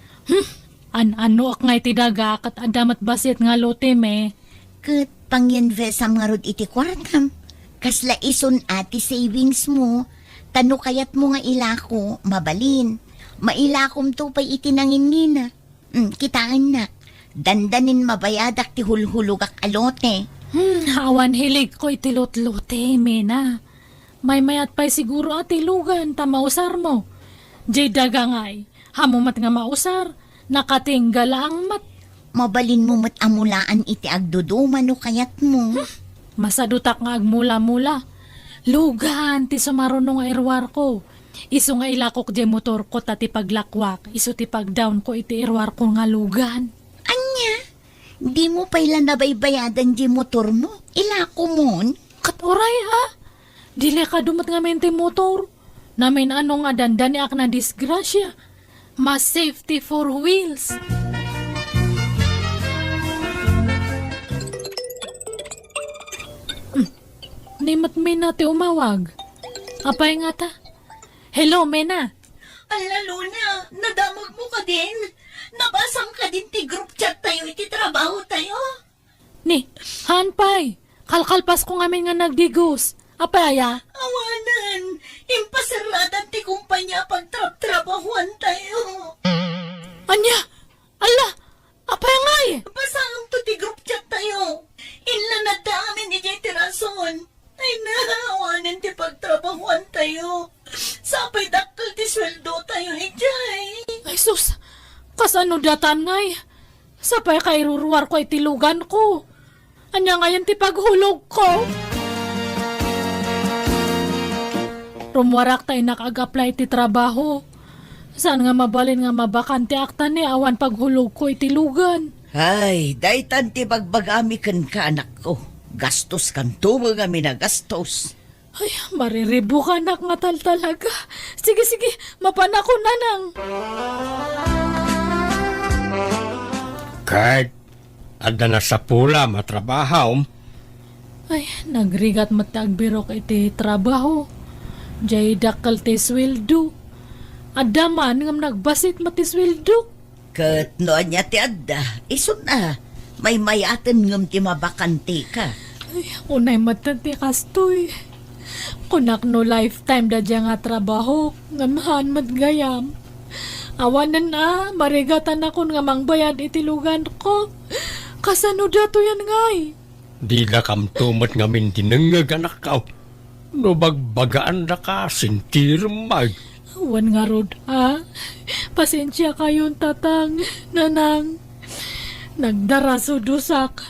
Ano ak nga iti daga kat adamat basit nga lotem Kat pangyanvesam nga rod iti kwartam. Kasla ison ati savings mo. Tano kayat mo nga ilako, mabalin. Mailakom to pa'y itinangin kitaan na. Dandanin mabayadak ti hulhulugak alote. Awan hilig ko itilot-lote, Mena. May mayat pa'y siguro at ilugan, tamausar mo. Jay dagangay, hamumat nga mausar, nakatinggala ang mat. Mabalin mo mat amulaan iti agduduma no kayat mo. Masadutak nga agmula-mula. Lugan, ti sumarunong nga irwar ko. Iso nga ilakok di motor ko tati paglakwak. Iso ti pagdown ko iti irwar ko nga lugan. Anya, di mo pailan nabaybayadan di motor mo. Ilako mon. Katuray Dili ka dumat nga mente motor. Namin ano nga dandani ak na disgrasya. Mas safety for wheels. Nimat Mena ti umawag. Apay nga ta? Hello, Mena. Ala, Luna, nadamag mo ka din. Nabasang ka din ti group chat tayo, iti trabaho tayo. Ni, hanpay. Kalkalpas ko ngamin nga nagdigos. Apay Awanan, impasarladan ti kumpanya pagtrabahuan tayo. Anya? Ala, apay nga Basang to ti group chat tayo. Inla na dami ni Jay Tirason. Ay awanan ti pagtrabahuan tayo. Sapay dakkel ti sweldo tayo, Jay. Ay sus, kasano datan ngay? Sapay kay ruruar ko itilugan ko. Anya ngayon ti paghulog ko. Rumwarak tayo nakag-apply ti trabaho. Saan nga mabalin nga mabakante akta ni awan paghulog ko itilugan. Ay, daytan ti bagbagami kan ka anak ko. Gastos kan tumo nga minagastos. Ay, mariribo ka anak nga talaga. Sige, mapanako na nang. Kahit ada na sa pula matrabahaw. Ay, nagrigat matagbirok iti trabaho. Jay dakal ti sweldo. Adaman ngam nagbasit mati sweldo. Kat noan niya ti adda, isun na. May mayaten ngam ti mabakante ka. Ay, unay matanti kastoy. Kunak no lifetime da dya nga trabaho. Ngamahan matgayam. Awanan na, marigatan ako nga mangbayad itilugan ko. Kasano dato yan ngay? Di na kam tumat ngamin tinangag anak ka. No bagbagaan na ka, sintirmag. Wan nga rod, ha? Pasensya kayon tatang, nanang. Nagdaraso dusak.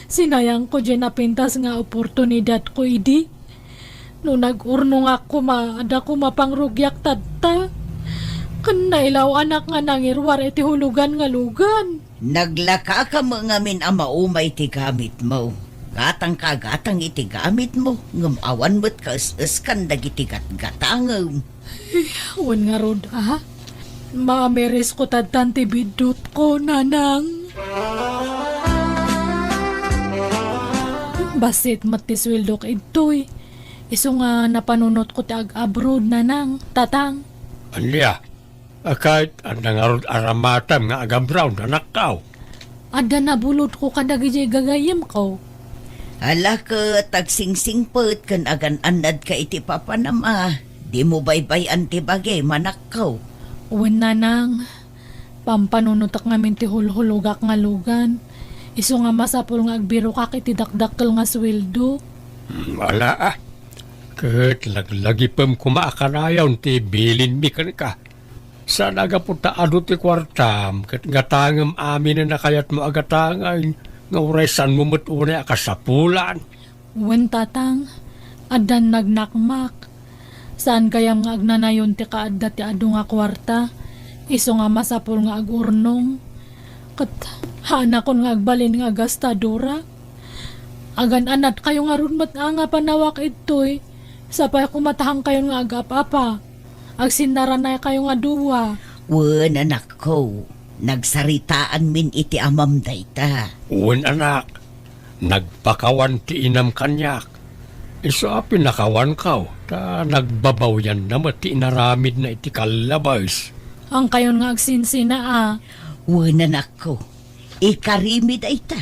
Sinayang ko dyan napintas nga oportunidad ko, idi. No nag-urnong ako ada ko mapangrugyak tadta. Kanailaw anak nga nangirwar iti hulugan nga lugan. Naglaka ka mo ngamin ang maumay ti gamit mo. Gatang kagatang iti gamit mo. Ngamawan mo't kaus-uskan dagiti gatgatangam. Wan nga rod, ha? Maameres ko tadtan ti bidot ko, nanang. Basit matiswildok itoy. Iso nga napanunot ko ti ag-abroad, nanang, tatang. Anya, kahit ang nangarod aramatam nga agam brown anak ka. Ada nabulot ko kadagijay gagayem ko. Hala ka, tagsingsingpot kan agan anad ka iti papanama. Di mo baybayan ti bagay, manakaw. Wan nanang, pampanunutak ngamin ti hulhulugak nga lugan. Iso nga masapul nga agbiro kak iti dakdakkel nga sweldo. Wala ah. Kahit laglagi pam kumaakanayaw ti bilin mi ka. Sa nagapunta ado ti kwartam, kat gatangam amin na nakayat mo agatangay, nga uresan mo matunay akasapulan. Wan tatang, adan nagnakmak. Saan kayam nga agnanayon ti kaadda ti ado nga kwarta? Iso nga masapul nga agurnong. Kat hana kon nga agbalin nga gastadura. Agan anat kayo nga runmat nga panawak itoy. Sapay kumatahang kayo nga agapapa. Agsindaran na kayo nga duwa. Wan anak ko, nagsaritaan min iti amam dayta. Uwan anak, nagpakawan ti inam kanyak. Iso pinakawan ka, ta nagbabaw yan na mati inaramid na iti kalabas. Ang kayon nga agsinsina ah. Wan anak ko, ikarimi dayta.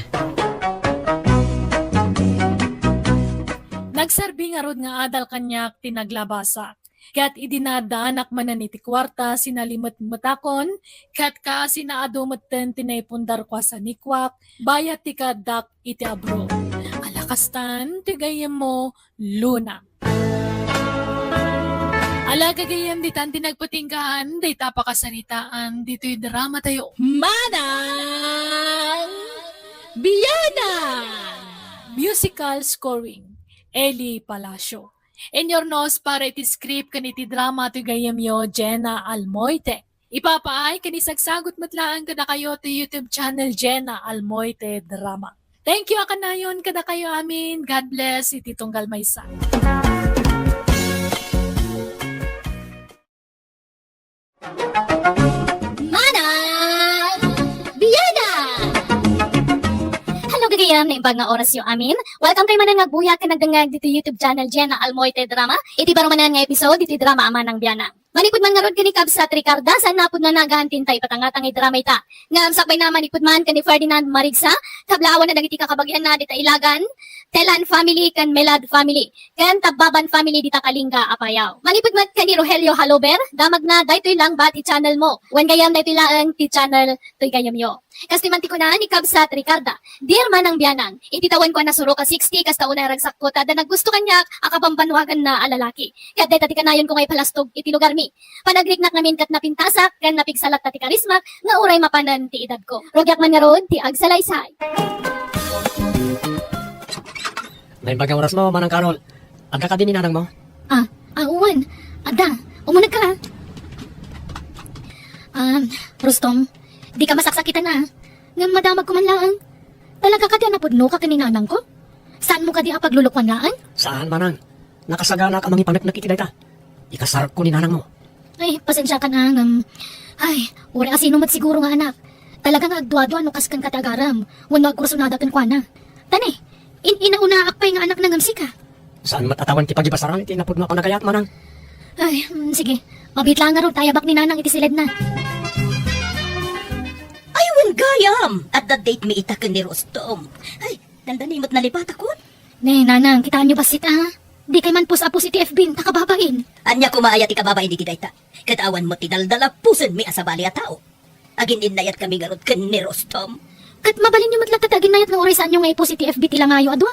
Nagserbi nga rod nga adal kanyak tinaglabasa. Kat idinadaanak manan iti kwarta sinalimot matakon, kat ka sinaado maten tinaypundar kwa sa nikwak, bayat ti kadak iti abro. Alakastan, tigayem mo, Luna. Alagagayem ditan tinagpatinggahan, day tapakasaritaan, dito'y drama tayo. Manang Biyana! Musical scoring, Eli Palacio. In your nose para iti script kaniti drama to gayamyo Jenna Almoite. Ipapaay kani sagsagot matlaan kada kayo to YouTube channel Jenna Almoite Drama. Thank you akanayon kada kayo amin. God bless iti tunggal maysa. Manang Biyana! Hello gagayam na imbag nga oras yung amin. Welcome kay manan ngagbuya ka nagdangag dito YouTube channel Jenna Almoite Drama. Iti baro manan nga episode iti drama ama ng Biyana. Manipud man nga rod kani Kabsat Ricarda saan napud na nagahantin tayo patangatang drama ita. Ngam sakbay na manipud man kani Ferdinand Marigsa, kablaawan na dagiti kakabagyan na dita Ilagan, Telan family kan Melad family, kan Tababan family dita Kalinga Apayaw. Manipud man kani Rogelio Halober, damag na daytoy lang ba ti channel mo. Wan gayam daytoy lang ti channel toy gayam yo. Kas ti ko na ni Kabsat Ricarda, dear manang Biyanang, ititawan ko na suro ka 60 kas tauna ragsak ko tada naggusto kanya akapambanwagan na alalaki. Kaya dayta ti kanayon ko ngay palastog iti lugar mi. Panagriknak namin kat napintasak kan napigsalat ta ti karisma nga uray mapanan ti edad ko. Rogyak man nga ron ti agsalaysay. May bagang oras mo, Manang Carol. Ada ka din ni nanang mo? Uwan. Ada, umunag ka. Rustom, di ka masaksakitan na. Nga madamag ko man lang. Talaga ka di napudno ka kaninanang ko? Saan mo ka di apaglulukwan laan? Saan, Manang? Nakasagana ka mangi panagnak iti dayta. Ikasarap ko ni nanang mo. Ay, pasensya ka na. Uri asino mat siguro nga anak. Talaga nga agduado ano kaskan katagaram. Wano agkursunada kan kwa na. Tani, inauna akpay nga anak nangamsi ka. Saan matatawan ti pagibasaran iti napod mo ako nagayat, Manang? Ay, sige. Mabit lang nga ron, tayabak ni nanang iti silid na. Ay, wan gayam! At the date mi itakan ni Rostom. Ay, dandanimot na lipat ako. Ne, nanang, kitaan niyo ba sita ha? Di kay man pus-apos iti FB, nakababain. Anya kumaayat ikababay di tidayta. Katawan mo tinaldala pusen mi asabali a tao. Agin inayat kami garot ken ni Rostom. Kat mabalin nyo matlatatagin na yat nga oray saan nyo nga ipos iti FB tila ngayo adwa.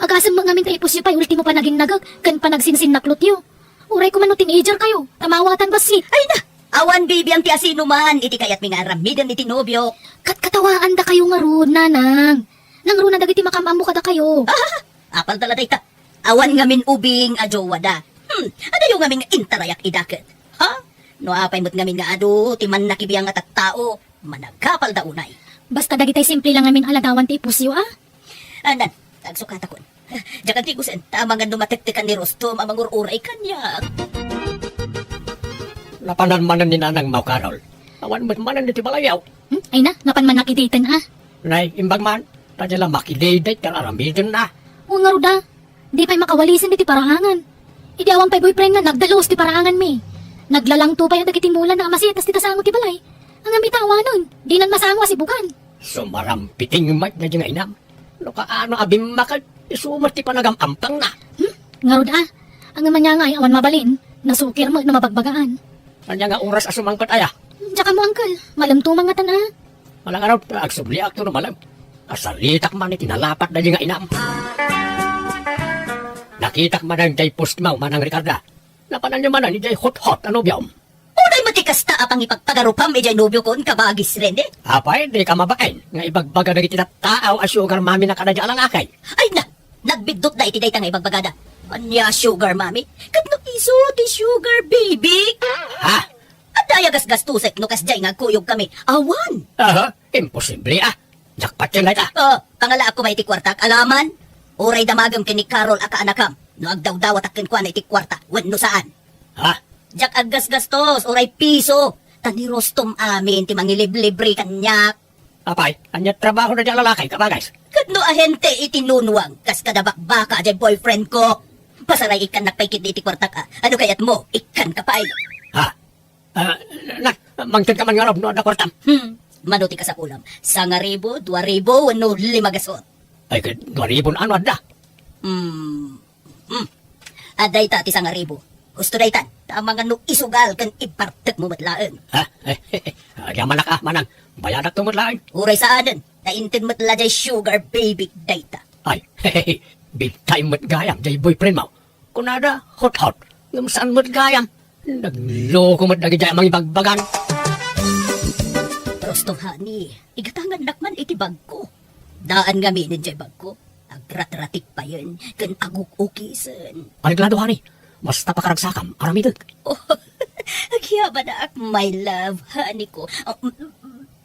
Agasam mga minta ipos yun pa, ultimo pa naging nagag, kan pa nagsinsin na klutyo. Oray ko man no teenager kayo, tamawatan ba si? Ay na! Awan bibi ang tiasino man, iti kayat mi nga aramidan iti nobyo. Kat katawaan da kayo nga ron, nanang. Nang ron na dagiti makamamo kada kayo. Apal tala dayta. Awan ngamin ubing a jowa da. Ada yung ngamin intarayak idaket. Ha? No apay mo't ngamin nga ado, timan nakibiyang at tao, managkapal da unay. Basta dagitay simple lang amin alagawan ti ipusyo ah. Anan, tagsukata kon. Diyakan tigusen, tama nga dumatektekan ni Rostom amang ururay kanya. Napananmanan ni Nanang Mau Karol. Awan mo't manan iti balayaw. Ay na, napan man nakititan ah. Nay, imbag man, tadya makiday-day aramidin na. O nga ruda, di pa'y makawalisin iti parahangan. Idi awan pa'y boyfriend nga nagdalos ti parahangan mi. Naglalang to pa yung dagiti mulan na amasitas ti tasango ti balay. Ang amitawa nun, di nan masango si bukan. Sumarampiting yung mic na dyan nga inam. No kaano abim makal, isumat ti panagampampang na. Nga ruda, ang naman niya nga ay awan mabalin, nasukir mo na mabagbagaan. Kanya nga oras asumangkot aya. Tsaka mo angkal, malamtumang nga tana. Malang araw, agsubli akto no malam. Asalitak man itinalapat na dyan nga inam. Nakitak man ang jay post mau manang Ricarda. Napanan niya man ni jay hot-hot ano biyom. Unay matikas ta apang ipagpagarupam ejay nobyo kon kabagis rin eh. Apay, di ka mabakain. Nga ibagbaga na itinataaw a sugar mami na kanadya alang akay. Ay na, nagbigdot na iti dayta nga ibagbagada. Anya sugar mami, kat no iso ti sugar baby. Ha? At daya gasgastusek no kasjay nga kuyog kami. Awan. Aha, imposible ah. Jakpat yan na ita. Pangala ako may iti kwarta alaman. Uray damagam kini Carol aka anakam. No agdaw-dawat akin kwa na iti kwarta. Wenno saan? Ha? Jak aggas-gastos, uray piso. Tani Rostom amin, ti mangiliblibre kanyak. Apay, anyat trabaho na dyan lalakay, kabagay. Kadno ahente itinunuang, kas kadabak-baka ajay boyfriend ko. Pasaray ikan nakpaikit iti kwarta ka. Ano kayat mo? Ikan ka pa ay. Ha? Nak, mangtid ka man nga no, na kwartam. Manuti ka sa kulam. 1,000, 2,000, wano 5 gasot. Ay, 2,000 ano ada? Aday ta ti 1,000. Gusto daytan, tama nga no isugal kan ipartek mo matlaan. Ha? Yaman na ka, manang. Bayadak tumot lain. Uray sa adan, naintin matla jay sugar baby dayta. Ay, big time mo't gayam, jay boyfriend mo. Kunada, hot-hot. Ngam saan mo't gayam? Nagloko mo't naging jay mga ibagbagan. Rostom hani, igatangan nakman iti bag ko. Daan nga minin jay bag ko. Agrat-ratik pa yun, kan aguk-ukisan. Paliglado, honey. Basta pakaragsakam, aramidag. Oh, kaya ba na my love, honey ko?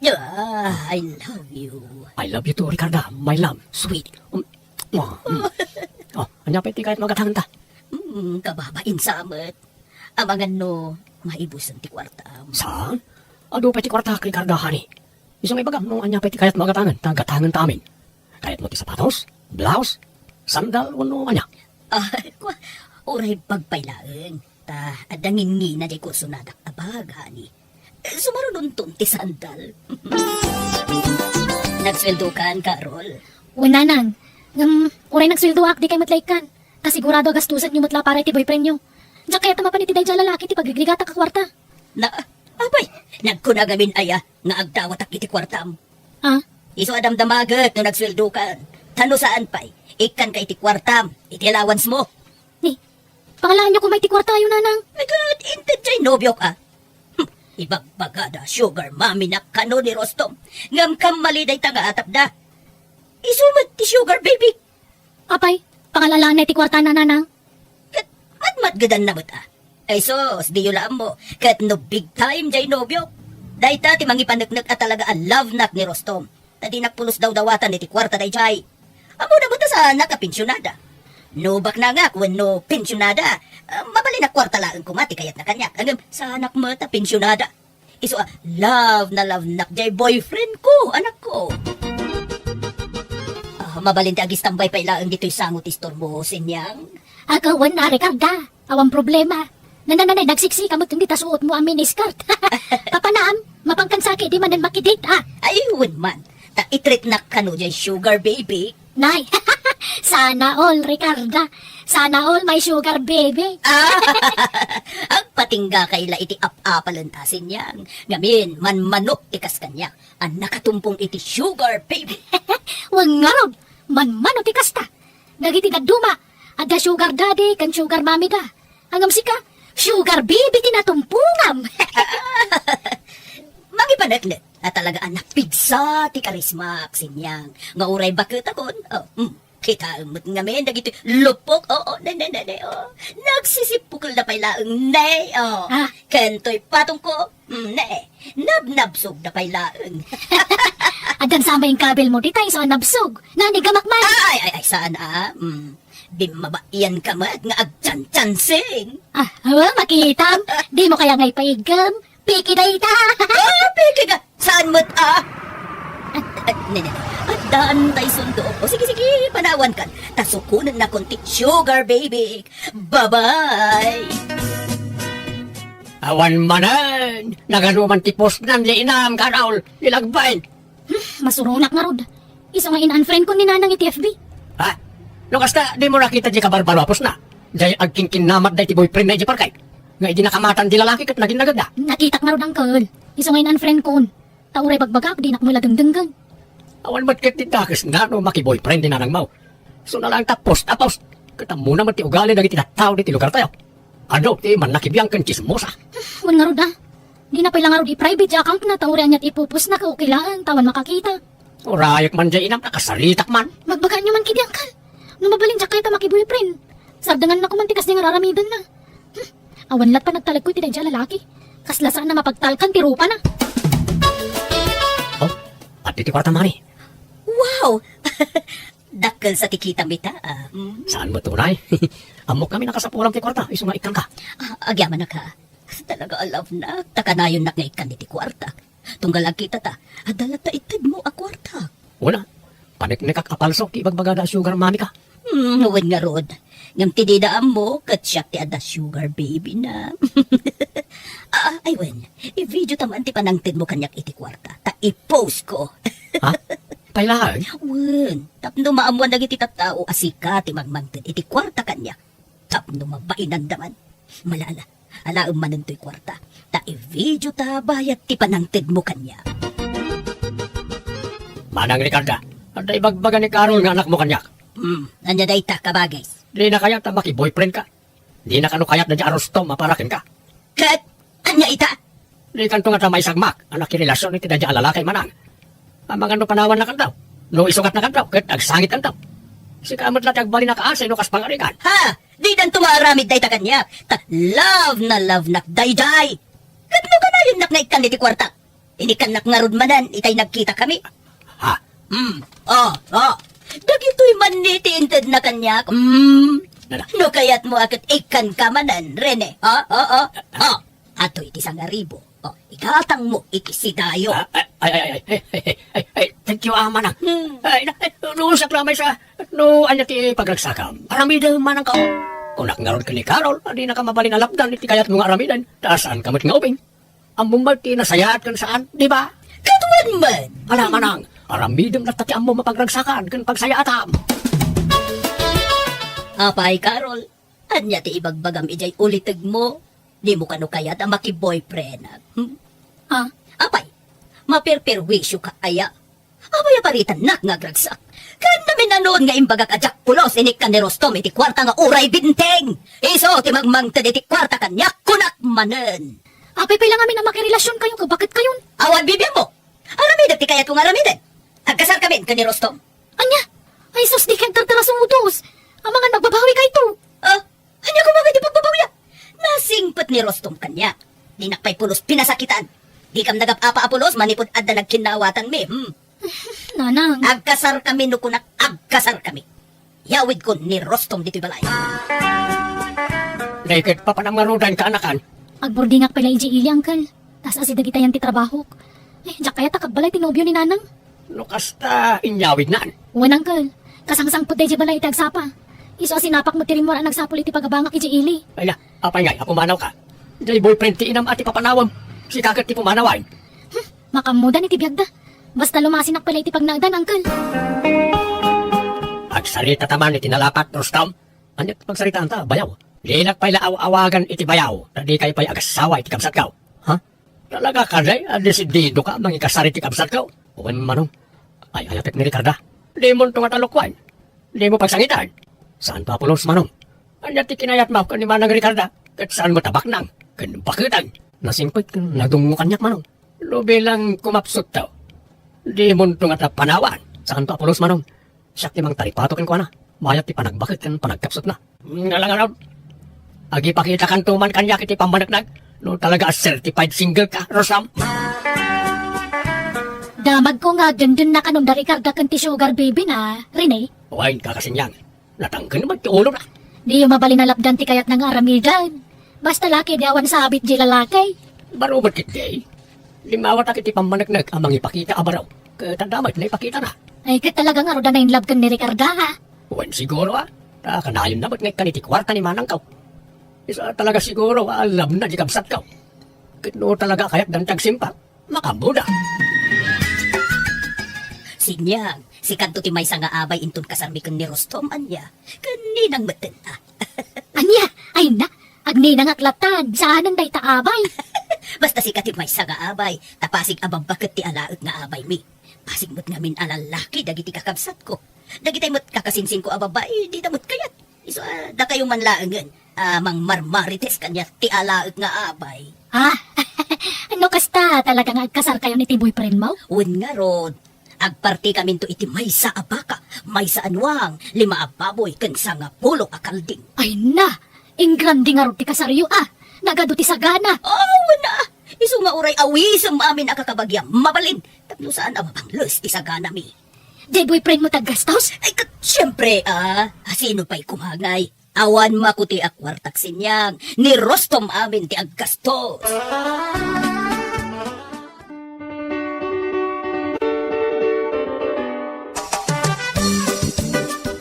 I love you. I love you too, Ricarda. My love. Sweet. Anya pa iti kahit magatangan ta. Kababain samet. Amangan no, maibusan ti kwarta. Saan? Ado pa iti kwarta, Ricarda, honey. Isang ibagam, no, anya pa iti kahit magatangan. Tagatangan ta amin. Kahit mo ti sapatos, blouse, sandal, ano anya. Uray pagpailaan. Ta, adangin na jay ko sunadak abag, honey. Sumarunong ti sandal. Nagsweldo kan, Carol. Unanang, uray nagsweldoak, di kay matlaikan. Kasigurado gastusan nyo matla para iti boyfriend nyo. Diyak kaya tamapan iti day dyan lalaki ti pagrigligata ka kwarta. Abay, nagkunagamin aya, nga agdawatak iti kwartam. Ha? Iso adam damagat no nagsweldo kan. Tano saan pa'y, ikan ka iti kwartam, iti allowance mo. Ni, pangalaan nyo kung may ti kwarta yun, nanang. Agad, inted jay nobyo ka. Ibagbagada, sugar mami na kano ni Rostom. Ngam kam maliday tanga atap da. Isumat ti sugar baby. Apay, pangalalaan na ti kwarta na, nanang. Kat matmatgadan na mat Ay sos, di yun mo. Kat no big time jay nobyo. Dahita ti mangipanagnak at talaga ang love nak ni Rostom. Tadi nakpulos daw dawatan iti kwarta day jay. Amo na buta sa nakapensyonada. No bak na nga kung no pensyonada. Mabali na kwarta lang kumati kayat na kanyak. Agam sa anak mo ta pensyonada. Iso love na jay boyfriend ko, anak ko. Mabalin ti agis tambay pa ilang dito'y sangot istorbo sinyang. Agawan na, Ricarda. Awang problema. Nananay, nagsiksika mo itong ditasuot mo ang miniskirt. Papanaam, mapangkansaki, di man makidit, ha? Ayun man, ta itrit na kano jay sugar baby. Nay, Sana all, Ricarda. Sana all my sugar baby. Ang patingga kay la iti ap-apalantasin yang. Ngamin, manmanok tikas kanya. Ang nakatumpong iti sugar baby. Wag nga rob, man ti kasta. Dagiti daduma, ada sugar daddy kan sugar mami da. Angam sika, sugar baby tinatumpungam. Magipanagnet at talaga anak pigsa ti karisma sinyang. Nga uray bakit akon. Kita umot nga men dagiti lupok. Ne. Nagsisipukol na pailaeng ne. Ah. Kentoy patong ko. Ne. Nabnabsog na pailaeng. Adan sama yung kabel mo, di tayo sa nabsog. Nanigamakman. Ay, saan Di mabaiyan ka mat nga agtsan-tsansing. Makitam. Di mo kaya ngay paigam. Piki na ita. Peke ka. Saan mo't Ne. At daan tayo sundo. O sige, panawan kan. Tasukunan na konti sugar baby. Bye-bye. Awan manan! Nagaluman ti post nan liinam ka Raul. Nilagbain. Masurunak nga rod. Isa nga in-unfriend ko ni nanang iti FB. Ha? No kasta, di mo nakita di kabarbalapos na. Dahil agking-kinamat dahi ti boyfriend na di parkay. Nga di nakamatan di lalaki kat naging nagagda. Nakita nga rod ang kal. Isa nga in-unfriend ko. Tauray bagbagak, di nakmula dengdenggan. Awan ba't kat titakas nga no maki-boyfriend din nanang mau. So na lang tapos. Kata mo naman ti ugali na tinataw di ti lugar tayo. Ano ti man nakibiyang kan chismosa. Wan nga rod Di na pala nga rod i-private account na tauray niya't ipupus na kaukilaan. Tawan makakita. Urayak man dyan inam nakasalitak man. Magbagaan nyo man kidi ang kal. Numabalin siya kayo ta maki-boyfriend. Sardangan na kumantikas niya nga raramidan na. Awan lat pa nagtalag ko iti dyan lalaki. Kaslasaan na mapagtalkan ti rupa na. Oh, at iti kwarta mani. Wow! Dakkel sa tikita mita. Saan mo tunay? Amok kami nakasapulang ti kwarta. Iso nga ikan ka. Agyaman na ka. Talaga alaw na. Takanayon na nga ikan iti kwarta. Tunggalag kita ta. Adalat ta itid mo a kwarta. Una, panik-nikak apalso ti bagbagada sugar mami ka. Huwag nga rod. Ngam tididaan mo, kat siya ti ada sugar baby na. Ay wen, i-video taman ti panangtid mo kanyak iti kwarta. Ta i-post ko. Ha? Kailangan? Wen, tapno maamuan nagiti tattao asika ti magmangtid iti kwarta kanyak. Tapno mabainan daman. Malala, alaang manuntoy kwarta. Ta i-video ta bayat ti panangtid mo kanyak. Manang Ricarda, at ibagbaga ni Carol nga anak mo kanyak. Anya day ta kabagay. Di na kaya maki boyfriend ka. Di na kano kayat na di arostom maparakin ka. Kat, anya ita? Di kanto nga tamay sagmak, anak kirelasyon iti na di alalakay manang. Ang mga no panawan na kantaw. No isugat na kantaw, kat agsangit kantaw. Si kamot lang tagbali na kaasay no kas pangarikan. Ha! Di dan tumaramid day ta kanya. Ta love nak day. Kat no ka na yun nak na ikan iti kwarta. Inikan nak nga manan, itay nagkita kami. Ha? Dagito'y maniti inted na kanya. Nana? No kayat mo akat ikan ka manan, Rene. Ato iti sangaribo. Ikatang mo iti sidayo. Ay, thank you, manang. No, sa klamay sa, no, anya ti pagragsakam. Aramidan manang ka. Kung nakangarod ka ni Carol, hindi na ka mabalin alapdan, iti kayat mo nga aramidan. Taasaan kamot nga uping. Ang bumbati na sayahat kan saan, di ba? Katuan man. Ala, manang, aramidam na tatiam mo mapagragsakan kan pagsayatam. Apay, Carol. Anya ti ibagbagam ijay ulitag mo. Di mo kano kayat ang maki-boyfriend. Apay, mapirpirwisyo ka aya. Apay aparitan nak nga gragsak. Kan namin nanood nga imbagak ajak pulos inik ka ni Rostom iti kwarta nga uray binteng. Iso ti magmangtad iti kwarta kanya kunak manen. Apay pala kami na makirelasyon kayo. Bakit kayon? Awan bibyan mo. Aramidag ti kayat kong aramidan. Agkasar kami ka ni Rostom. Anya? Ay sus, di kang tartaras utos. Ang mga nagbabawi kayo to. Anya ko mga di pagbabawya. Nasingpet ni Rostom kanya. Di nakpay pulos pinasakitan. Di kam nagap-apa-apulos manipod adda nagkinawatan mi. Nanang. Agkasar kami nukunak agkasar kami. Yawid ko ni Rostom dito'y balay. Naked pa panamarudan ka anakan. Agbordingak pala iji ili, angkal. Tas asida kita yan titrabaho. Diyak kaya takagbalay tinobyo ni nanang. No, kasta inyawid naan. Wan, angkal. Kasangsang puday di balay itagsapa. Iso asinapak mo tirin mo ang nagsapul iti pagabangak iji ili. Ay na, apay ngay, ako manaw ka. Dahil boyfriend ti inam ati papanawam. Si kagat ti pumanaway. Makamudan iti biyagda. Basta lumasinak pala iti pagnagdan, angkal. At Nagsarita taman iti nalapat, Rostam. Anyat pagsaritaan ta, bayaw. Di pala awagan iti bayaw, na di kayo pa'y agasawa iti kabsat kaw. Ha? Talaga ka, day, desidido ka, mangikasari iti kabsat kaw. Uwan manong, ay ayapit ni Ricarda. Di mo itong atalokwan. Di mo pagsangitan. Saan pa pulos manong? Anyat ti kinayat mo kan ni Manang Ricarda. Kat saan mo tabak nang, kan bakitan. Nasimpit kan nadungo kanyak manong. Lubi lang kumapsot tao. Di mo itong atapanawan. Saan pa pulos manong? Siyak ti mang taripato kan kwa na. Mayat ti panagbakit kan panagkapsot na. Ngalang agi pakita kan tuman kanyak iti pambanagdag. No talaga certified single ka, Rosam. Damag ko nga gandun na kanong dari karga kan ti sugar baby na, Rene. Wain kakasinyang. Natanggan naman ti ulo na. Di yung mabali na lapdan ti kayat ng aramidan. Basta laki di awan sabit di lalaki. Barubat kit day. Limawat ak iti pambanagdag amang ipakita abaraw. Katandamay na ipakita na. Ay kat talaga nga roda na yung lab kan ni Ricarda ha. Wain siguro kanayon naman ngay kaniti kwarta ni Manang kaw. Isa talaga siguro alam na di kabsat kaw. Kino talaga kayat dan tagsimpa. Makabuda. Sinyang, si kanto ti may nga abay intun kasarbikan ni Rostom, anya. Kaninang matin na. Anya, ay na. Agni nang aklatan, saanan day taabay. Basta si kati may nga abay, tapasig abang bakit ti alaot nga abay mi. Pasig mo't ngamin alalaki, dagiti kakabsat ko. Dagitay mo't kakasinsin ko ababay, di damot kayat. Iso, da kayo manlaangan. Mang marmarites kanya ti alaot nga abay. Ha? Ano kasta talagang agkasar kayo ni ti boyfriend mo? Un nga rod. Agparti kami to iti may sa abaka, may sa anwang, 5 ababoy, kan sa nga pulo akalding. Ay na, ingrandi nga ro ti kasaryo Nagado ti sagana. Oh, wala. Iso nga uray awisam amin akakabagya, mabalin. Tapno saan ababang los ti sagana mi. Di boyfriend mo taggastos? Ay, siyempre, sino pa'y kumangay? Awan makuti akwartak sinyang, ni Rostom amin ti aggastos.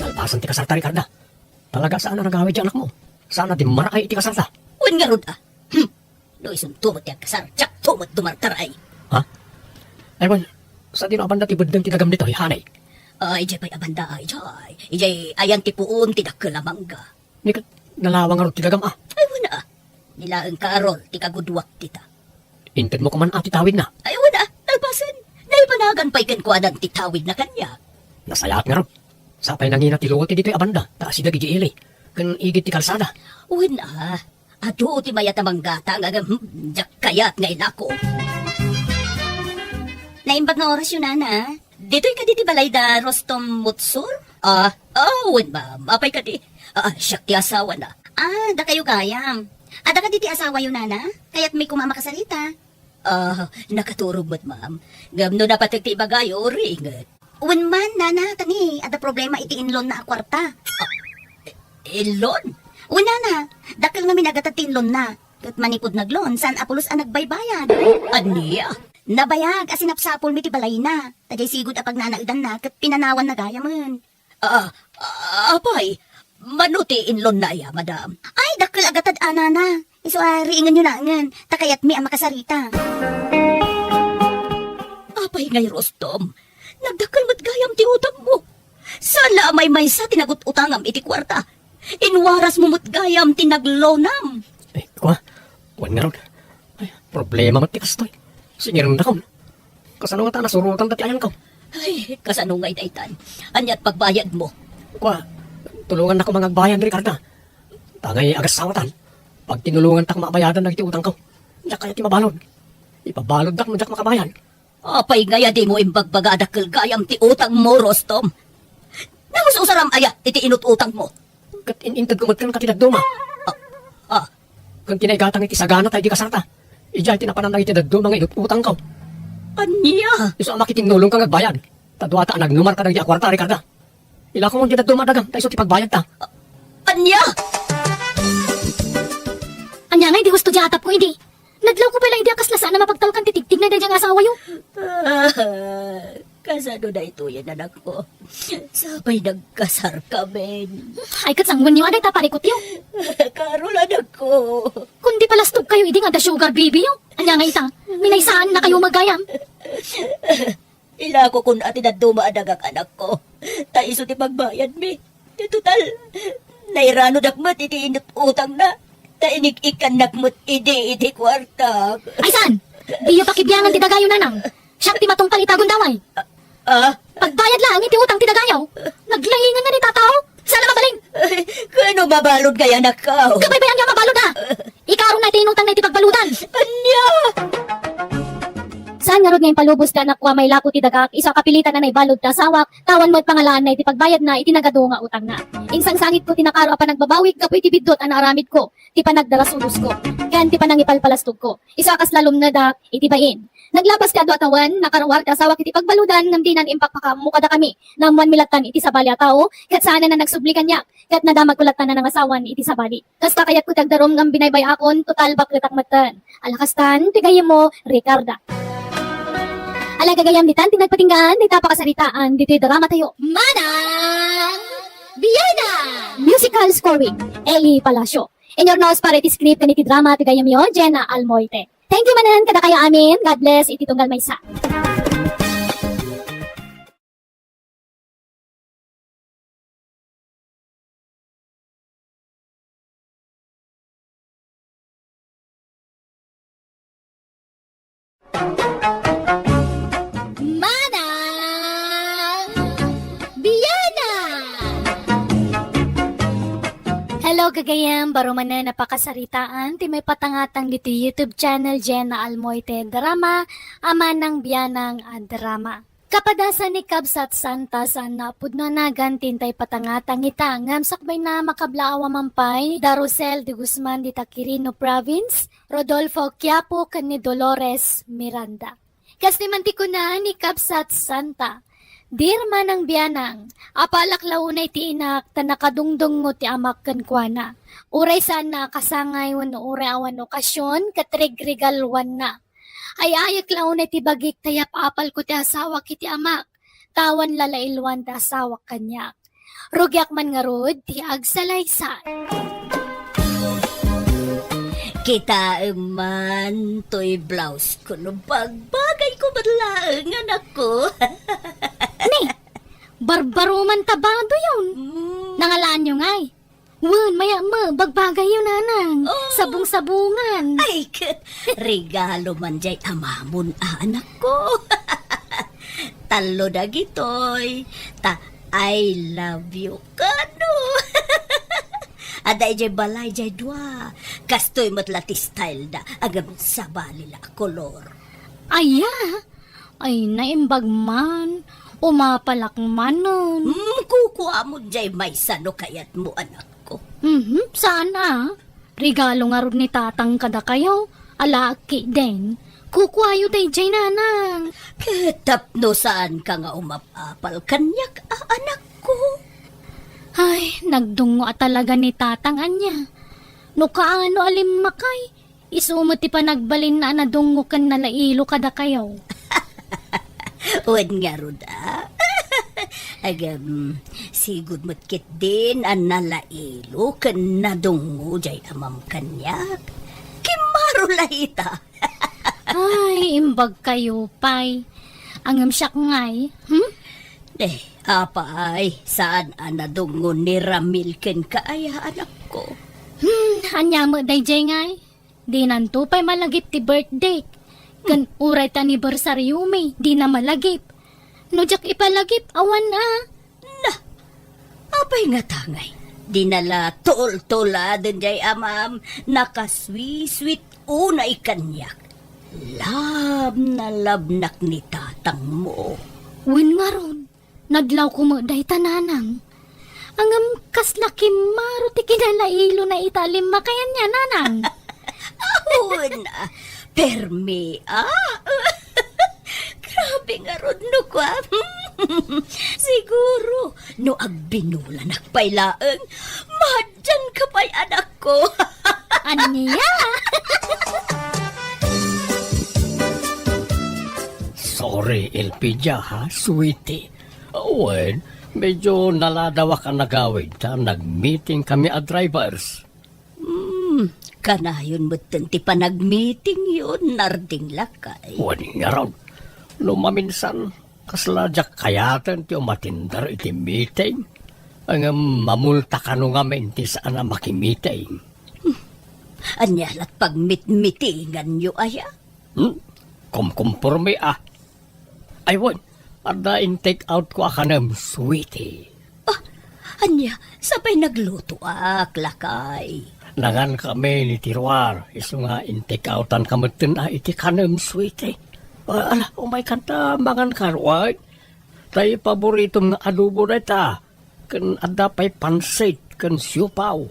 Talpasan ti kasarta, Ricarda. Talaga saan na nagawid di anak mo? Sana di marakay iti kasarta. Un nga rod No isun tumot ti agkasar, tsak tumot dumartaray. Ha? Aywan, sa di no abanda ti budang tinagam dito, hanay. Ijay pa'y abanda, ijay. Ijay ayan ti puon ti dakkelamangga. Ni kat nalawang nga ron tinagam Ay, wala. Nilaang karol, ti kagudwak tita. Inted mo kuman ati tawid na. Ay, wala. Talpasan. Naipanagan pa'y kankwadan ti tawid na kanya. Nasayat nga ron. Sapay nangina ti luwal ti dito'y abanda. Taas ida gigi ili. Kan igit ti kalsada. Wala. Ado ti mayat amang gata nga jak kayat nga inako. Naimbag nga oras yun, Nana. Dito'y ka diti balay da Rostom Mutsur? Wen ma'am. Apay ka di. Siyak ti asawa na. Da kayo gayam. Ada ka diti asawa yun, Nana? Kaya't may kumamakasalita. Nakaturog mo't ma'am. Gamno na patag ti bagayo, ringat. Uwan man, Nana, tani. Ada problema iti inlon na akwarta. Ilon? Uwan, Nana. Dakil nga minagatatinlon na. Kat manipod naglon, saan apulos ang nagbaybayan. Aniya? Nabayag, asinapsapol mi ti balay na. Tajay sigod apag nanaudan na, kat pinanawan na gaya man. Apay. Manuti inlon na ya, madam. Ay, dakil agatad Nana. Iso riingan nyo na ngan. Takayat mi ang makasarita. Apay ngay Rostom. Nagdakal mo't gayam ti utang mo. Sala may sa tinagot utangam iti kwarta. Inwaras mo mo't gayam tinaglonam. Wan nga ron. Ay, problema mat ti kastoy. Singiram na kaon. Kasano nga ta nasurutan dati ayan ka. Ay, kasano ngay daytan. Anyat pagbayad mo. Tulungan na ko mga bayan, Ricarda. Tangay agasawatan. Pag tinulungan ta mabayadan na iti utang ko. Diyak kaya ti mabalod. Ipabalod dak mo diyak makabayan. Apay ngaya di mo imbagbagadakil gayam ti utang mo, Rostom. Namususaram aya iti inut utang mo. Kat inintad kumot kan katidad duma. Kung tinaigatang iti sagana tayo di kasarta. Ijay tinapanan na iti daduma nga inut utang ko. Anya? Iso ang makitinulong kang agbayan. Tadwata nagnumar ka ng di akwarta, Ricarda. Ila ko mong di daduma dagang. Tayo ti pagbayad ta. Anya? Anya nga, di gusto di atap ko, hindi. Nadlaw ko pala hindi akaslasaan na mapagtalkan titigtig na dyan asawa yung. Kasano na ito yan, anak ko? Sabay nagkasar kami. Ay, katsangwan niyo, aday taparikot yung. Karol, anak ko. Kundi pala stop kayo, hindi nga da sugar baby yung. Anya nga ita, minaysaan na kayo magayam. Ila ko kung atin na dumaanagag anak ko. Ta iso ti pagbayad mi. Ti total, nairano dakmat iti inut utang na. Ta inig ikan nakmut iti kwarta. Ay san? Di yung pakibiyangan ti dagayo nanang. Siyang ti matungkal itagon daway. Ah, Pagbayad lang iti utang ti dagayaw. Naglaingan nga ni tataw. Sana mabaling. ay, kano mabalod kaya nakaw? Kabaybayan niya mabalod ha. Ikaroon na iti inutang na iti pagbaludan. Anya! Saan nga rod ngayon palubos ka nakwa may lako ti dagak, isa kapilitan na naibalod ta sawak, tawan mo't pangalaan na iti pagbayad na iti nagado nga utang na. Insang sangit ko tinakaro pa nagbabawig, kapoy ti bidot ang aramid ko, ti panagdaras ulos ko, kan ti panangipalpalastog ko. Isa kas lalom na dak, iti bayin. Naglabas ka do atawan, nakarawar ka sawak iti pagbaludan, ngam di nan impak pakamukada kami, namuan milatan iti sabali a tao, kat sana na nagsublikan niya, kat nadamag kulatan na ng asawan iti sabali. Kasta kayat ko tagdarom ngam binaybay akon, total bakletak matan. Alakastan, tigayem mo, Ricarda. Alagagayam ditan, tinagpatinggan, di tapakasaritaan, dito drama tayo. Manang Biyana! Musical scoring, Eli Palacio. In your nose para iti script kaniti drama, tigayam yo, Jenna Almoite. Thank you manan, kada kayo amin. God bless, iti tunggal maysa. Manang Biyana! Hello kagayam, baro man na napakasaritaan, ti may patangatang dito YouTube channel Jenna Almoite Drama, ama ng biyanang drama. Kapadasan ni Kabsat Santa sa napud na nagantintay patangatang itangam sakbay na makablaawa mampay, Darusel de Guzman de Taquirino Province, Rodolfo Quiapo ni Dolores Miranda. Kasi mantiko na ni Kabsat Santa. Dirma ng biyanang, apalaklaw na iti inak, tanakadungdong mo ti amak kankwana. Uray sana kasangay wano uray awan okasyon, katrigrigalwan na. Ay ayak lao na ti bagik tayap apal ko ti asawa kiti amak, tawan lalailwan ti asawa kanyak. Rugyak man nga rod, ti agsalaysa. Kita man to'y blouse ko no bagbagay ko badlaang anak ko. Barbaro man tabado yun. Nangalaan nyo ngay. Wan, maya ma, bagbagay yun nanang. Sabong-sabungan. Ay, regalo man jay amamon anak ko. Talo na gitoy. I love you kano. Aday jay balay jay dua. Kastoy matlati style da. Agam sabali la kolor. Aya, ay naimbag man. Umapalakman nun. Kukuha mo jay may sano kayat mo anak ko. Sana. Regalo nga rin ni tatang kada kayo. Alaki din. Kukwayo tayo jay nanang. Tapno saan ka nga umapapal kanyak anak ko. Ay, nagdungo talaga ni tatang anya. No kaano alim makay. Isumati pa nagbalin na nadungo kan nalailo kada kayo. Uwan nga ruda. Agam, sigud matkit din ang nalailo kan nadungo jay amam kanyak. Kimaro lahita. Ay, imbag kayo, pay. Angam siyak ngay. Apa ay, saan ang nadungo ni Ramil ken kaaya anak ko? Anya mo day jay ngay. Di nanto pa'y malagip ti birthday. Kan uray ta anibersaryo may, di na malagip. No jak ipalagip, awan na. Apay nga tangay. Dinala tol-tola din jay amam, nakaswi-sweet una ikanyak. Labnak ni tatang mo. Win nga ron, nadlaw ko mo day tananang. Angam kaslaki maro ti kinalailo na italim makayan niya nanang. Una, permi, Grabe nga ron no kwa. Siguro, no agbinula nakpailaang, madyan ka pa'y anak ko. Anya? Sorry, Elpidia ha, sweetie. Wen, medyo naladawak ang nagawid ta. Nag-meeting kami at drivers. Kanayon mo ti pa nag-meeting yun, narding lakay. Wen nga ron. Lumaminsan, Kasladyak kayatan ti umatindar iti meeting. Ang mamulta ka no nga menti saan na makimeeting. Anyalat pag mit-mitingan nyo aya. Kumporme Aywan, ada in take out ko akanam sweetie. Anya, sabay nagluto lakay. Nangan kami ni Tirwar, iso nga in take outan kamutin iti kanam sweetie. Umay kanta mangan karwag. Tayo paboritom nga adobo na ita. Kan ada pa'y pansit, kan siupaw.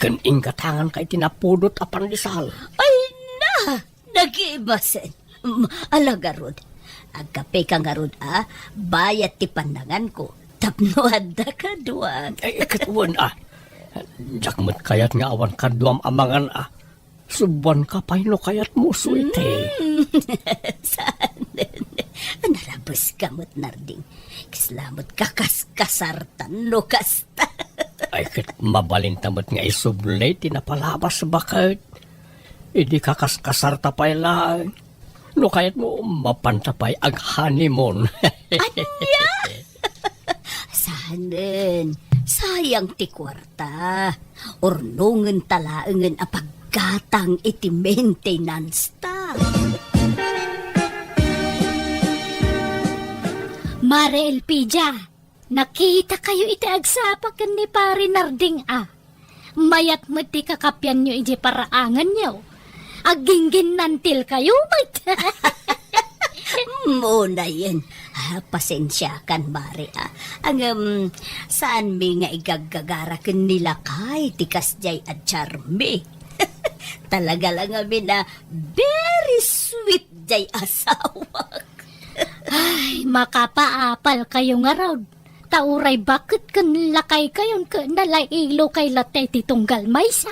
Kan ingkatangan kay tinapudot a pandesal. Ay na, nag-iibasin. Alagarod, agkape kang garod bayat ti pandangan ko. Tapno adda ka duwag. Ay, katuwan Jakmat kayat nga awan kaduam amangan Suban ka pa'y no kayat mo, sweetie. Saan din? Narabas kamot narding. Kislamot kakas-kasartan no kasta. Ay, kit mabalintamot nga isublay, tinapalabas bakit. Hindi kakaskasar tapay lang. No kayat mo mapantapay ag honeymoon. Saan din? Sayang ti kwarta. Ornungan talaangan apagkatang iti maintenance ta. Mare Elpidia, nakita kayo iti agsapak ni pare Narding Mayat mo ti kakapyan nyo iti paraangan nyo. Aginggin nantil kayo, mat. Muna yan. Pasensya kan, Mari. Saan mi nga igagagara ken nila kay tikas jay at charme. Talaga lang kami na very sweet jay asawa. Ay, makapaapal kayo nga raw. Tauray bakit kan lakay kayon ka nalailo kay latay titunggal maysa.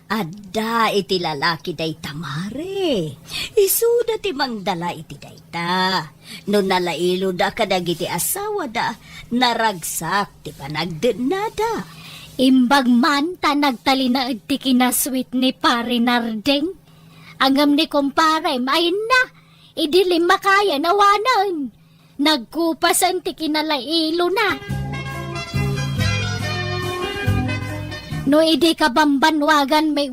Ada iti lalaki day tamare. Isuda ti mangdala iti dayta. No nalailo da kadagiti asawa da, naragsak ti panagdenada. Imbag man ta nagtalina ti kinasweet ni pare Narding. Angam ni kumpare, main na. Idilim makaya nawanan. Nagkupasan ti kinalailo na. No idi ka bambanwagan may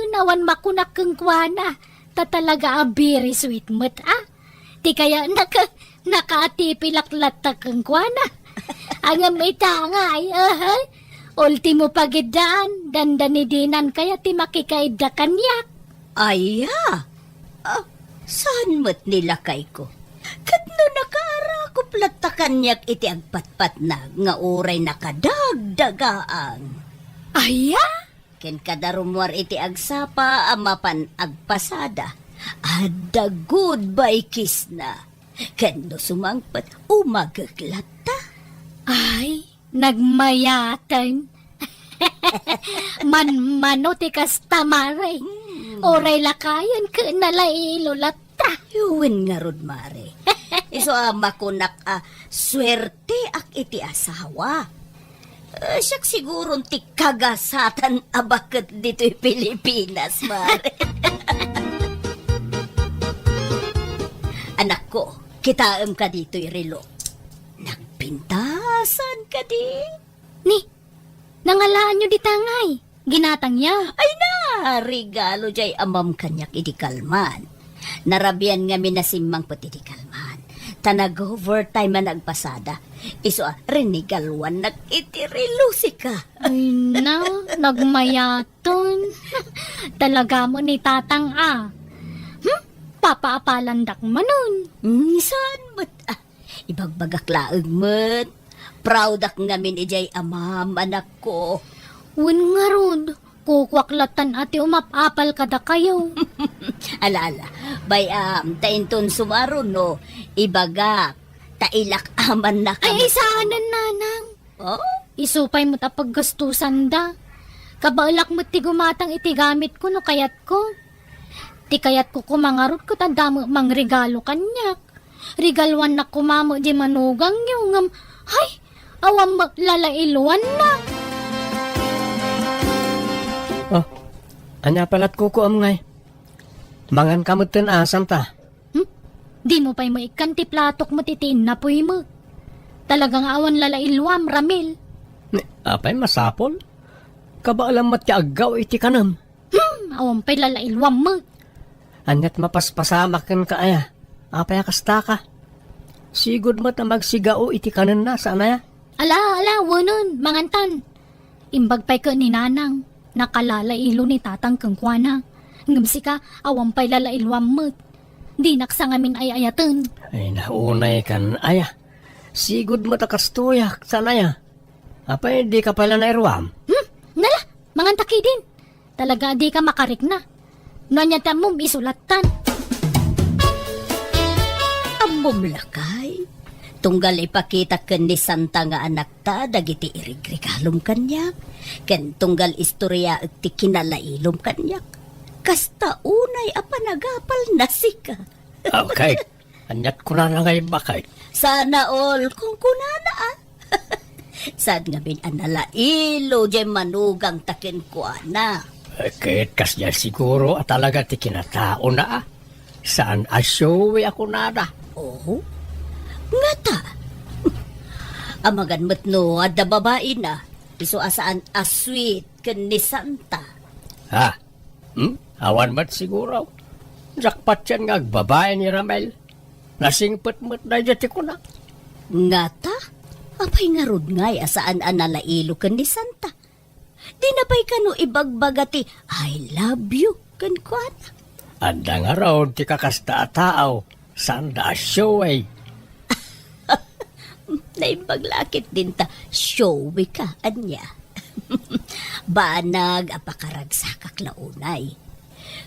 nawan makunak keng kuana. Ta talaga very sweet mat Ti kaya nakatipilaklat ta keng kuana. Ang may tangay ultimo pagidaan dandanidinan kaya ti makikaida kanyak. Aya, saan mo't nilakay ko? Kat no nakarakop latakanyak iti agpatpat na nga oray nakadagdagaan. Aya? Ken kadarumwar iti agsapa amapan agpasada. Ada goodbye kiss na. Ken no sumangpat umagaglata. Ay, nagmayatan. Mano ti kastamare. Oray lakayan ka nalailo lata. Yuwin nga rod, Mare. Iso makunak swerte ak iti asawa. Siyak siguro ti kagasatan bakit dito'y Pilipinas, Mare. Anak ko, kitaam ka dito'y relo. Nagpintasan ka di. Ni, nangalaan nyo di tangay. Ginatang niya. Ay na, regalo jay amam kanyak iti kalman. Narabian nga minasimang pati iti kalman. Tanag-overtime man nagpasada. Iso rinigalwan nag-itirilo ka. Ay na, nagmayaton. Talaga mo ni tatang Papaapalandak manon. Saan mo't ibagbagak laag mo't. Proud ak ngamin ijay amam anak ko. Wen nga rod, kukwaklatan ati umapapal kada kayo. Ala, bay tainton sumaro no, ibaga, tailak aman na Ay, kami. isaanan nanang. Oh? Isupay mo tapaggastusan da. Kabalak mo ti gumatang iti gamit ko no kayat ko. Ti kayat ko kumangarot ko tandamo mang regalo kanyak. Regalwan na kumamo di manugang yung hay, awam lalailuan na. Anya palat kuko am ngay. Mangan kamutin asam ta. Di mo pa'y maikanti platok mo titiin na po'y mo. Talagang awan lalailwam, Ramil. Apay masapol? Kabaalam mat ka agaw iti kanam. Awan pa'y lalailwam mo. Anyat mapaspasamakan ka aya. Apay kasta ka. Sigod mat na magsigao iti kanan na sana ya. Ala, wanon, mangantan. Imbag pa'y ka ni Nanang. Nakalalailo ni Tatang kangkwana. Ngamsi ka, awan pa'y lalailwam mo. Di naksa ngamin ay ayatan. Ay naunay kan aya. Sigod mat akastoyak sana ya. Apay di ka pala nairwam. Nala, mangantaki din. Talaga di ka makarik na. Nanyata mo isulatan. Amom lakay. Tunggal ipakita ken ni Santa nga anak ta dagiti irigregalom kanyak. Ken tunggal istorya ti kinalailom kanyak. Kasta unay apanagapal na sika. Okay. Anyat ko na ngay bakay. Sana all kung kunana ah. Sad nga bin analailo jay manugang takin ko na. Kahit kasya siguro at talaga ti kinatao na ah. Saan asyowe ako nada? Oh? Nga ta. Amagan mo't no, adda babae na. Iso asaan asweet ken ni Santa. Ha? Awan mat siguro. Jakpat yan nga babae ni Ramel. Nasingpet mat na jati ko na. Nga ta? Apay nga rod ngay asaan analailo ken ni Santa. Di na pa'y kano ibagbagati, I love you, ken kuana. Anda nga raw ti kakasta at tao. Saan da asyowe? Naimbaglakit din ta, showy ka, anya. Banag, apakaragsak launay.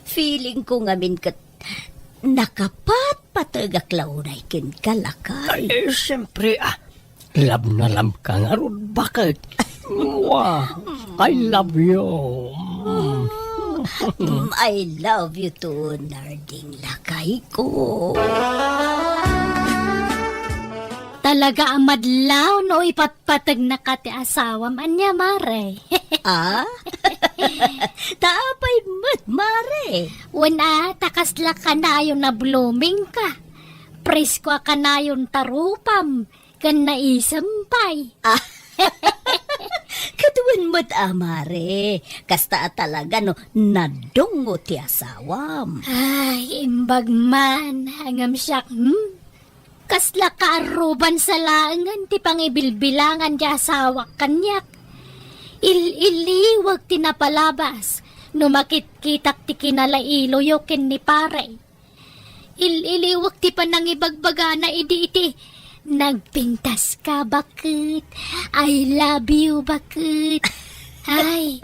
Feeling ko ngamin kat nakapat patagak launay ken kalakay. Ay, siyempre ah. Love na love ka nga ron. Bakit? Wow, I love you. I love you too, narding lakay ko. Talaga ang madlaw no ipatpatag na kati asawam anya mare. Ah? Taapay mat, mare. Una, takasla ka na yung na blooming ka. Presko ka na yung tarupam. Kan naisampay. Katuan mo't amare. Kasta talaga no, nadungo ti asawam. Ay, imbag man. Hangam siya, kasla ka aruban sa laangan ti pangibilbilangan di asawa kanyak. Iliwag ti napalabas. Numakit-kitak ti kinalailo yokin ni pare. Iliwag ti panangibagbaga na iti. Nagpintas ka, bakit? I love you, bakit? Ay,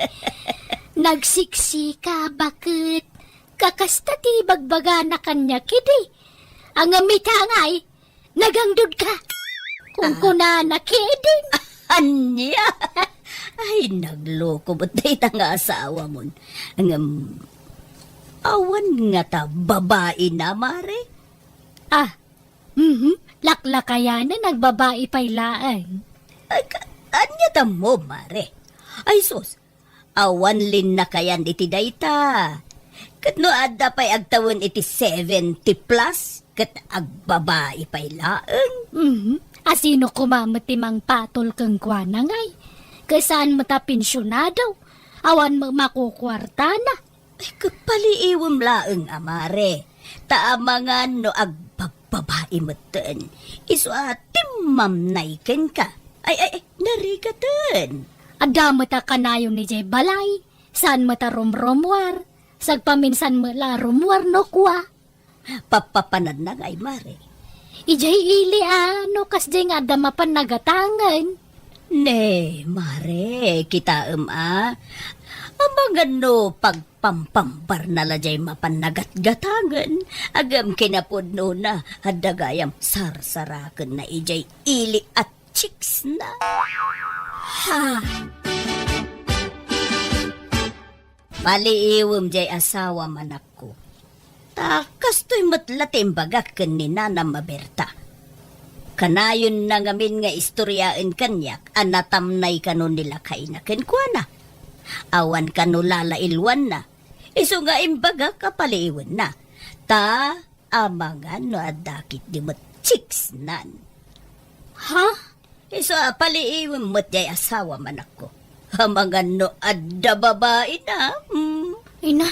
nagsiksi ka, bakit? Kakasta ti bagbaga na kanya, kidi. Ang amita ngay, nagangdod ka. Kung kunana, kidi. Anya? Ay, nagloko ba't day ta nga asawa mo? Awan nga ta, babae na, mare? Laklakaya na nagbabae pailaan. Ay, anya ta mo, mare? Ay, sus, awan lin na kayan iti dayta. Kat no adda pa'y agtawon iti 70 plus, kat agbabae pailaan. Asino kumamati mang patol kang kwana ngay? Kasaan mo ta pensyonado? Awan mo makukwarta na. Ay, kapaliiwam laeng, amare. Taamangan no agbababae mo ten. Iso atim mamnayken ka. Ay, narigatan. Ada mo ta kanayon ni Jay Balay. Saan mo ta rumrumwar? Sagpaminsan mo la rumwar no kwa. Papapanad na ngay, mare. Ijay ili ano kas jay nga damapan nagatangan. Ne, mare, kita Amagan no pagpampambar na lajay mapanagat-gatangan. Agam kinapudno na hadagayam sarsarakan na ijay ili at chicks na. Ha! Paliiwam jay asawa manak ko. Takas to'y matlatim bagakan ni Nana Maberta. Kanayon na ngamin nga istoryaan kanyak, anatamnay kanon nila kainakin kwa na. Awan kanulala ilwan na. Iso nga imbaga kapaliwan na. Ta, Amangan no adakit di mo chicks nan. Ha? Iso paliiwan mo't jay asawa man ako. Amangan no adda babae na. Ina,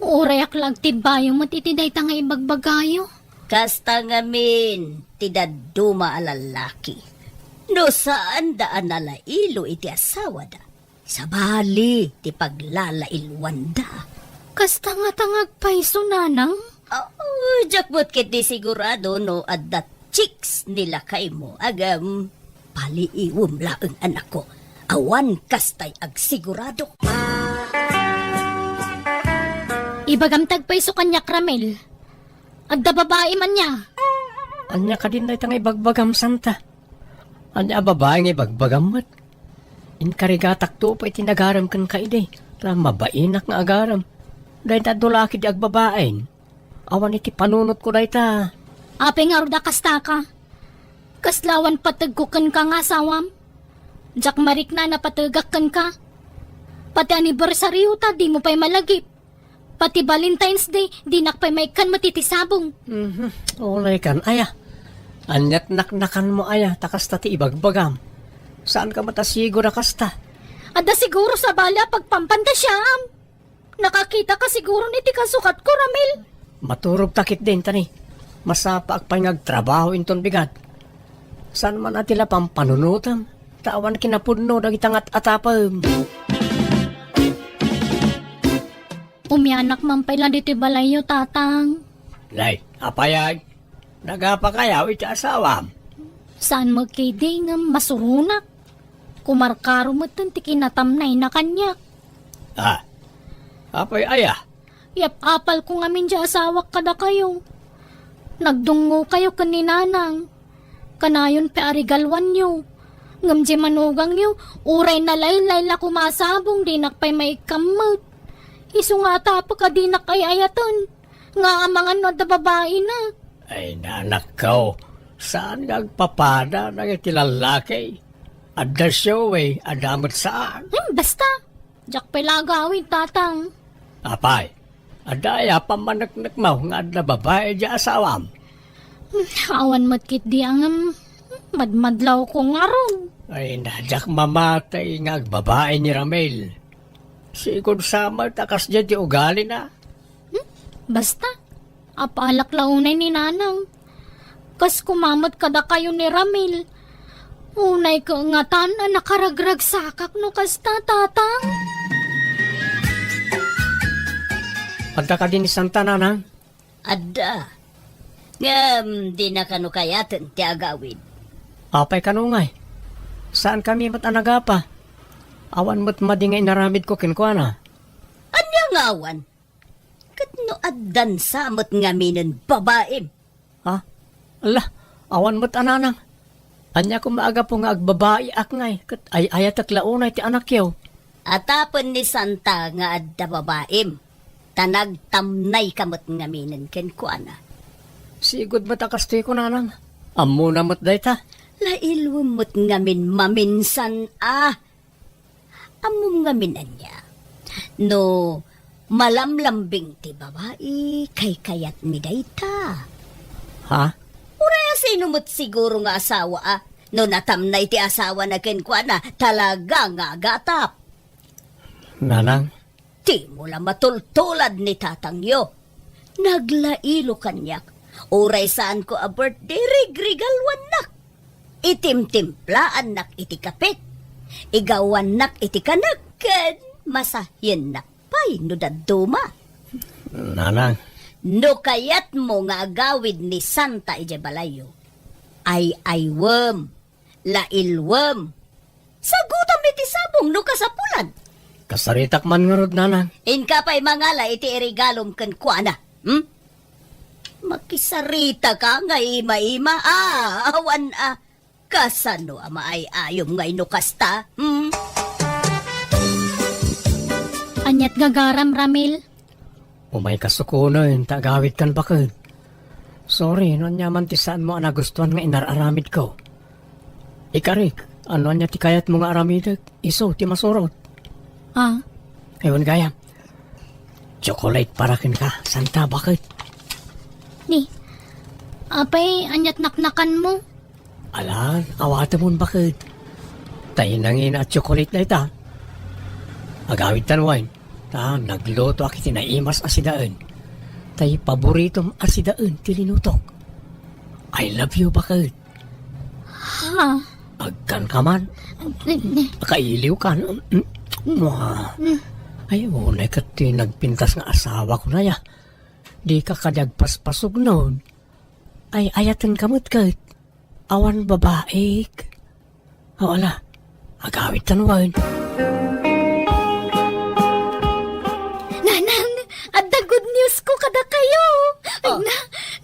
urayak lang tibayo mo titiday nga ibagbagayo. Kasta ngamin, tidaduma alalaki. No saan daan nalailo iti asawa da. Sa bali, ti paglalailwan da. Kasta nga tangag paiso nanang. Oh, jakbot kit di sigurado no adda chicks nila kay mo. Agam, paliiwom laeng anak ko. Awan kastay ag sigurado. Ibagamtag paiso kanya Ramel. Agda babae man niya. Anya ka din na itang ibagbagam santa. Anya babae nga ibagbagam mat. Inkarigatak to pa itinagaram kan kaide. Ta mabainak nga agaram. Dahil ta dulaki di agbabaen. Awan iti panunot ko dahi ta. Ape nga ruda kasta ka. Kaslawan patagkukan ka nga asawam. Jack marik na napatagakan ka. Pati anibersaryo ta, di mo pa'y malagip. Pati Valentine's Day, di nakpay may kan matitisabong. Ulay kan, aya. Anyat naknakan mo aya, takasta ti ibagbagam. Saan ka matasigo na kasta? Ada siguro sa bala pagpampanda siyam. Nakakita ka siguro ni ti kasukat ko, Ramil. Maturog takit din tani. Masapa agpay ngagtrabaho inton bigat. Saan man atila pampanunutam? Tawan kinapudno dagitang atapam. Umianak man pala dito balayo, tatang. Lay, apayag. Nagapakayaw iti asawam. Saan magkidi nga masurunak? Kumarkaro mo ti kinatamnay na kanyak. Ah, apay aya. Yap apal ko nga min di asawak kada kayo. Nagdungo kayo kaninanang. Kanayon pe arigalwan nyo. Ngam di manugang nyo, uray na laylay la kumasabong di nakpay may kamot. Iso nga tapo ka di nakayayatan. Nga amangan no da babae na. Ay nanak ko. Saan nagpapada ng itilalaki? Adda siyo adamot saan? Basta. Diyak pala gawin, tatang. Apay, adaya pamanaknak mo nga adda babae di asawam. Awan matkit di ang madmadlaw ko nga ron. Ay nadyak mamatay nga babae ni Ramel. Sigod sama takas dyan di ugali na. Basta. Apalak launay ni nanang. Kas kumamot kada kayo ni Ramil. Unay ka nga na nakaragrag sakak no kasta, tatang. Pagka ka din ni Santa Nanang? Adda. Ngam, di na kano kayatan ti agawin. Apay kanungay. Saan kami matanagapa? Awan mo't madingay naramid ko kinkwana. Anya ngawan? Kat no addan samot nga minin babaem. Ha? Ala, awan mo't ananang. Anya ko maaga po nga agbabae akngay. Kat ay ayatak launay ti anak yaw. Atapon ni Santa nga adda babaem. Tanagtamnay kamot nga minin kenkwana. Sigod matakastoy ko nanang. Amo na mo't dayta. Lailwamot nga min maminsan Amom nga minan niya. No, malamlambing ti babae, kay kayat mi dayta. Ha? Uraya sinumot siguro nga asawa no natamnay ti asawa na kenkwana, talaga nga gatap. Nanang? Ti mo lang matultulad ni tatangyo. Naglailo kanyak. Uray saan ko a birthday rigrigalwan nak. Itim-timplaan nak iti kapit. Igawan nak iti kanagkan. Masahyan nak pay no daduma. Nanang? No kayat mo nga agawid ni Santa ije balayo. Ay aywem. Lailwem. Sagutam iti sabong no kasapulan. Kasaritak man nga rod, nanang. Inka pa'y mangala iti irigalom kan kuana. Makisarita ka nga ima-ima. Awan kasano ama ay ayom nga inukasta. Anyat gagaram, Ramil. Umay kasukunan, tagawid kan bakad. Sorry, no nyaman ti saan mo nagustuhan nga inararamid ko. Ikarik, ano anya ti kayat mo nga aramidag? Iso, ti masurot. Ewan gaya. Chocolate para kin ka, Santa, bakit? Ni, Apay, anyat naknakan mo. Alan, awata mo bakit? Tayo nangin at chocolate na ita. Agawit tanwain. Ta, nagluto aki tinaimas asidaan. Tayo paboritong asidaan tilinutok. I love you bakit? Ha? Agkan ka man. Kailiw ka. Ay, unay ka nagpintas nga asawa ko na ya. Di ka kadagpaspasog noon. Ay, ayatan kamot ka. Awan babaik. Wala. Agawit tanwain. Nanang, at the good news ko kada kayo.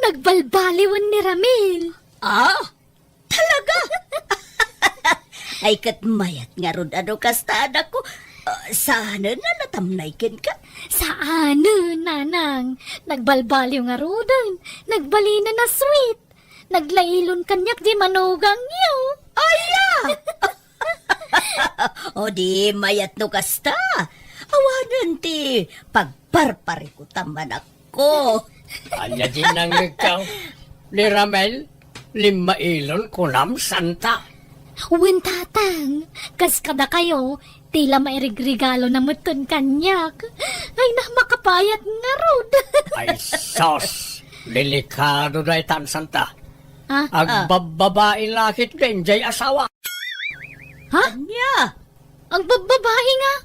Nagbalbaliwan ni Ramil. Ah? Talaga? Ay katmayat nga ron ano kasta anak ko. Sana na natamnaykin ka. Saan, nanang? Nagbalbaliw nga rodan. Nagbalina na sweet. Naglailon kanyak di manugang niyo. Aya! O di mayat no kasta. Awanan ti pagparpari ko taman ako. Anya din ang ikaw. Ni Ramel, 5 ilon kunam santa. Wen tatang, kas kada kayo, tila mairigregalo na muton kanyak. Ay na makapayat nga rod. Ay sos, delikado na itan santa. Ha? Agbababae lakit din, jay asawa. Ha? Anya? Ang babae nga.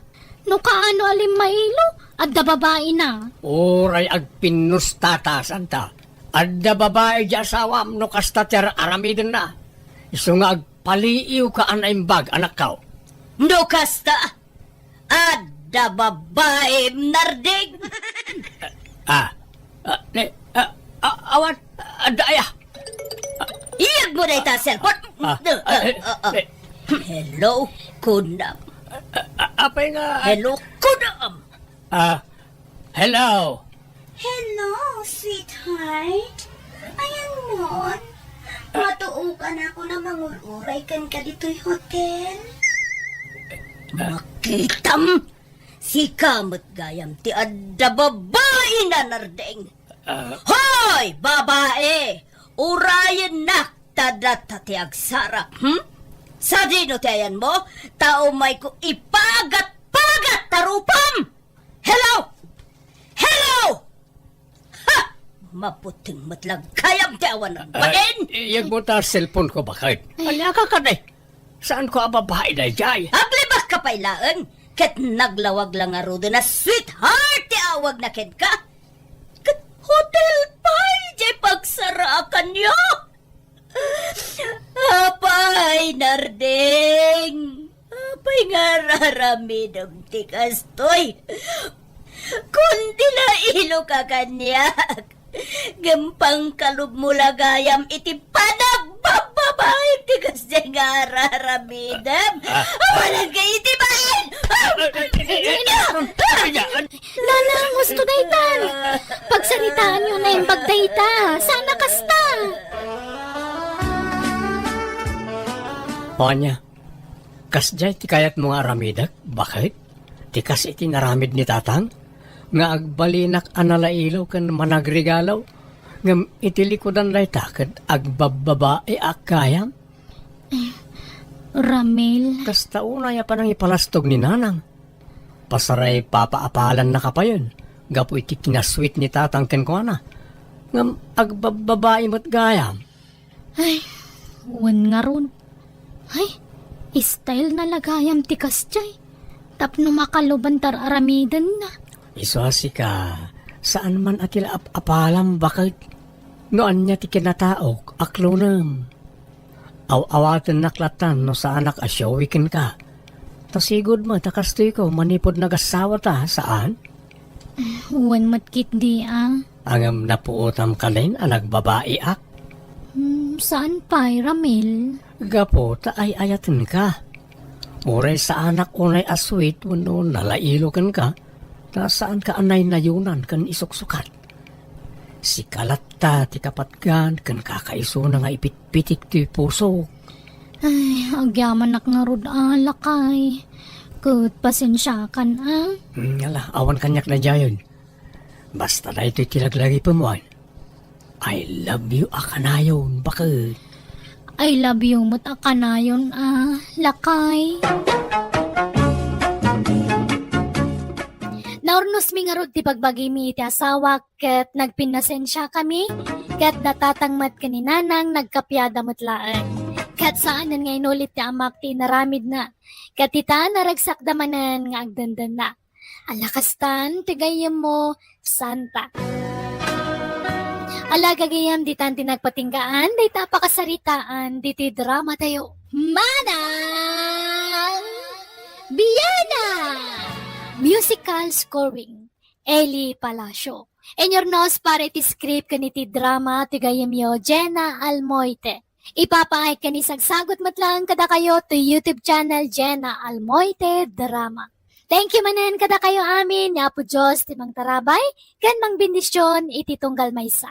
No kaano alim mailo, at da babae na. Uray agpinustata santa. Adda babae di asawa no kastater aramidin na. Iso nga agpaliiw ka anaimbag anak kao. No kasta. Adda babae narding. Awan, adaya. Iyag mo na ita cellphone. Hello, kunam. Apay nga. Hello, kunam. Hello. Hello, sweetheart. Ayan mo. Matuukan ako na manguluray kan ka dito'y hotel. Makitam. Si kamot gayam ti adda babae na narding. Hoy, babae! Urayan na tadata ti agsara. Sa dino ti ayan mo, tao may ko ipagat-pagat tarupam! Hello! Hello! Ha! Maputing matlag kayam ti awan ng bain! Iyag mo ta cellphone ko bakit? Alya ka ka day. Saan ko ababahay na jay? Aglibas ka pailaan, ket naglawag lang nga rudo na sweetheart ti awag na ket ka. Ket hotel pay, jay pagsaraakan niyo. Apay, narding. Apay nga raramidam ti kastoy. Kundi na ilo ka kanyak. Gampang kalub mo lagayam iti panagbababay ti kasya nga raramidam. Walang kayo iti bain! Nanang, gusto daytan. Pagsalitaan nyo na yung bagdayta. Sana kasta. Onya, kasjay ti kayat mo nga aramidak, bakit? Ti kas iti naramid ni tatang, nga agbalinak analailaw kan managregalaw, ngam iti likodan day takad agbababae akayam. Ramil. Kas tauna ya panang ipalastog ni nanang. Pasaray papaapalan na kapayon, gapu iti kinasweet ni tatang ken ko na, ngam agbababae mo't gayam. Ay, wan nga ron. Ay, style na lagayam ti kasjay. Tapno makaluban tar aramidan na. Iswasi ka, saan man atila apalam bakit? Noan niya ti kinataok, aklonam. Aw-awatan naklatan no sa anak asyawikin ka. Tasigod mo, takastoy ko, manipod nagasawa ta, saan? Wan matkit di Angam napuotam ka rin, anak babae ak. Saan pa'y, Ramil? Gapo, ta ay ayatin ka. Uray sa anak unay aswit, wano nalailokan ka, ta saan ka anay nayunan kan isuksukat. Si kalatta, ti kapatgan, kan kakaiso na nga ipitpitik ti puso. Ay, agyaman ak nga rod alakay. Kut pasensya kan Yala, awan kanyak na jayon. Basta na ito'y tilaglagi pamuan. I love you akanayon bakit. I love you mut akanayon lakay. Naurnos mi nga rod ti pagbagi mi iti asawa ket nagpinasensya kami ket datatangmat kaninanang nagkapyada mutlaan. Ket saanan nga inulit ti amak ti naramid na. Ket ita naragsak damanan nga agdandan na. Alakastan ti gayem mo Santa. Alagagayam ditan tinagpatinggaan, di tapakasaritaan, di ti drama tayo. Manang Biyana! Musical scoring, Eli Palacio. Enyornos para iti script kaniti drama, tigayam yo, Jenna Almoite. Ipapahay kani sagsagot matlang kada kayo to YouTube channel Jenna Almoite Drama. Thank you manan kada kayo amin, ya po Diyos timang tarabay, kan mang bendisyon iti tunggal maysa.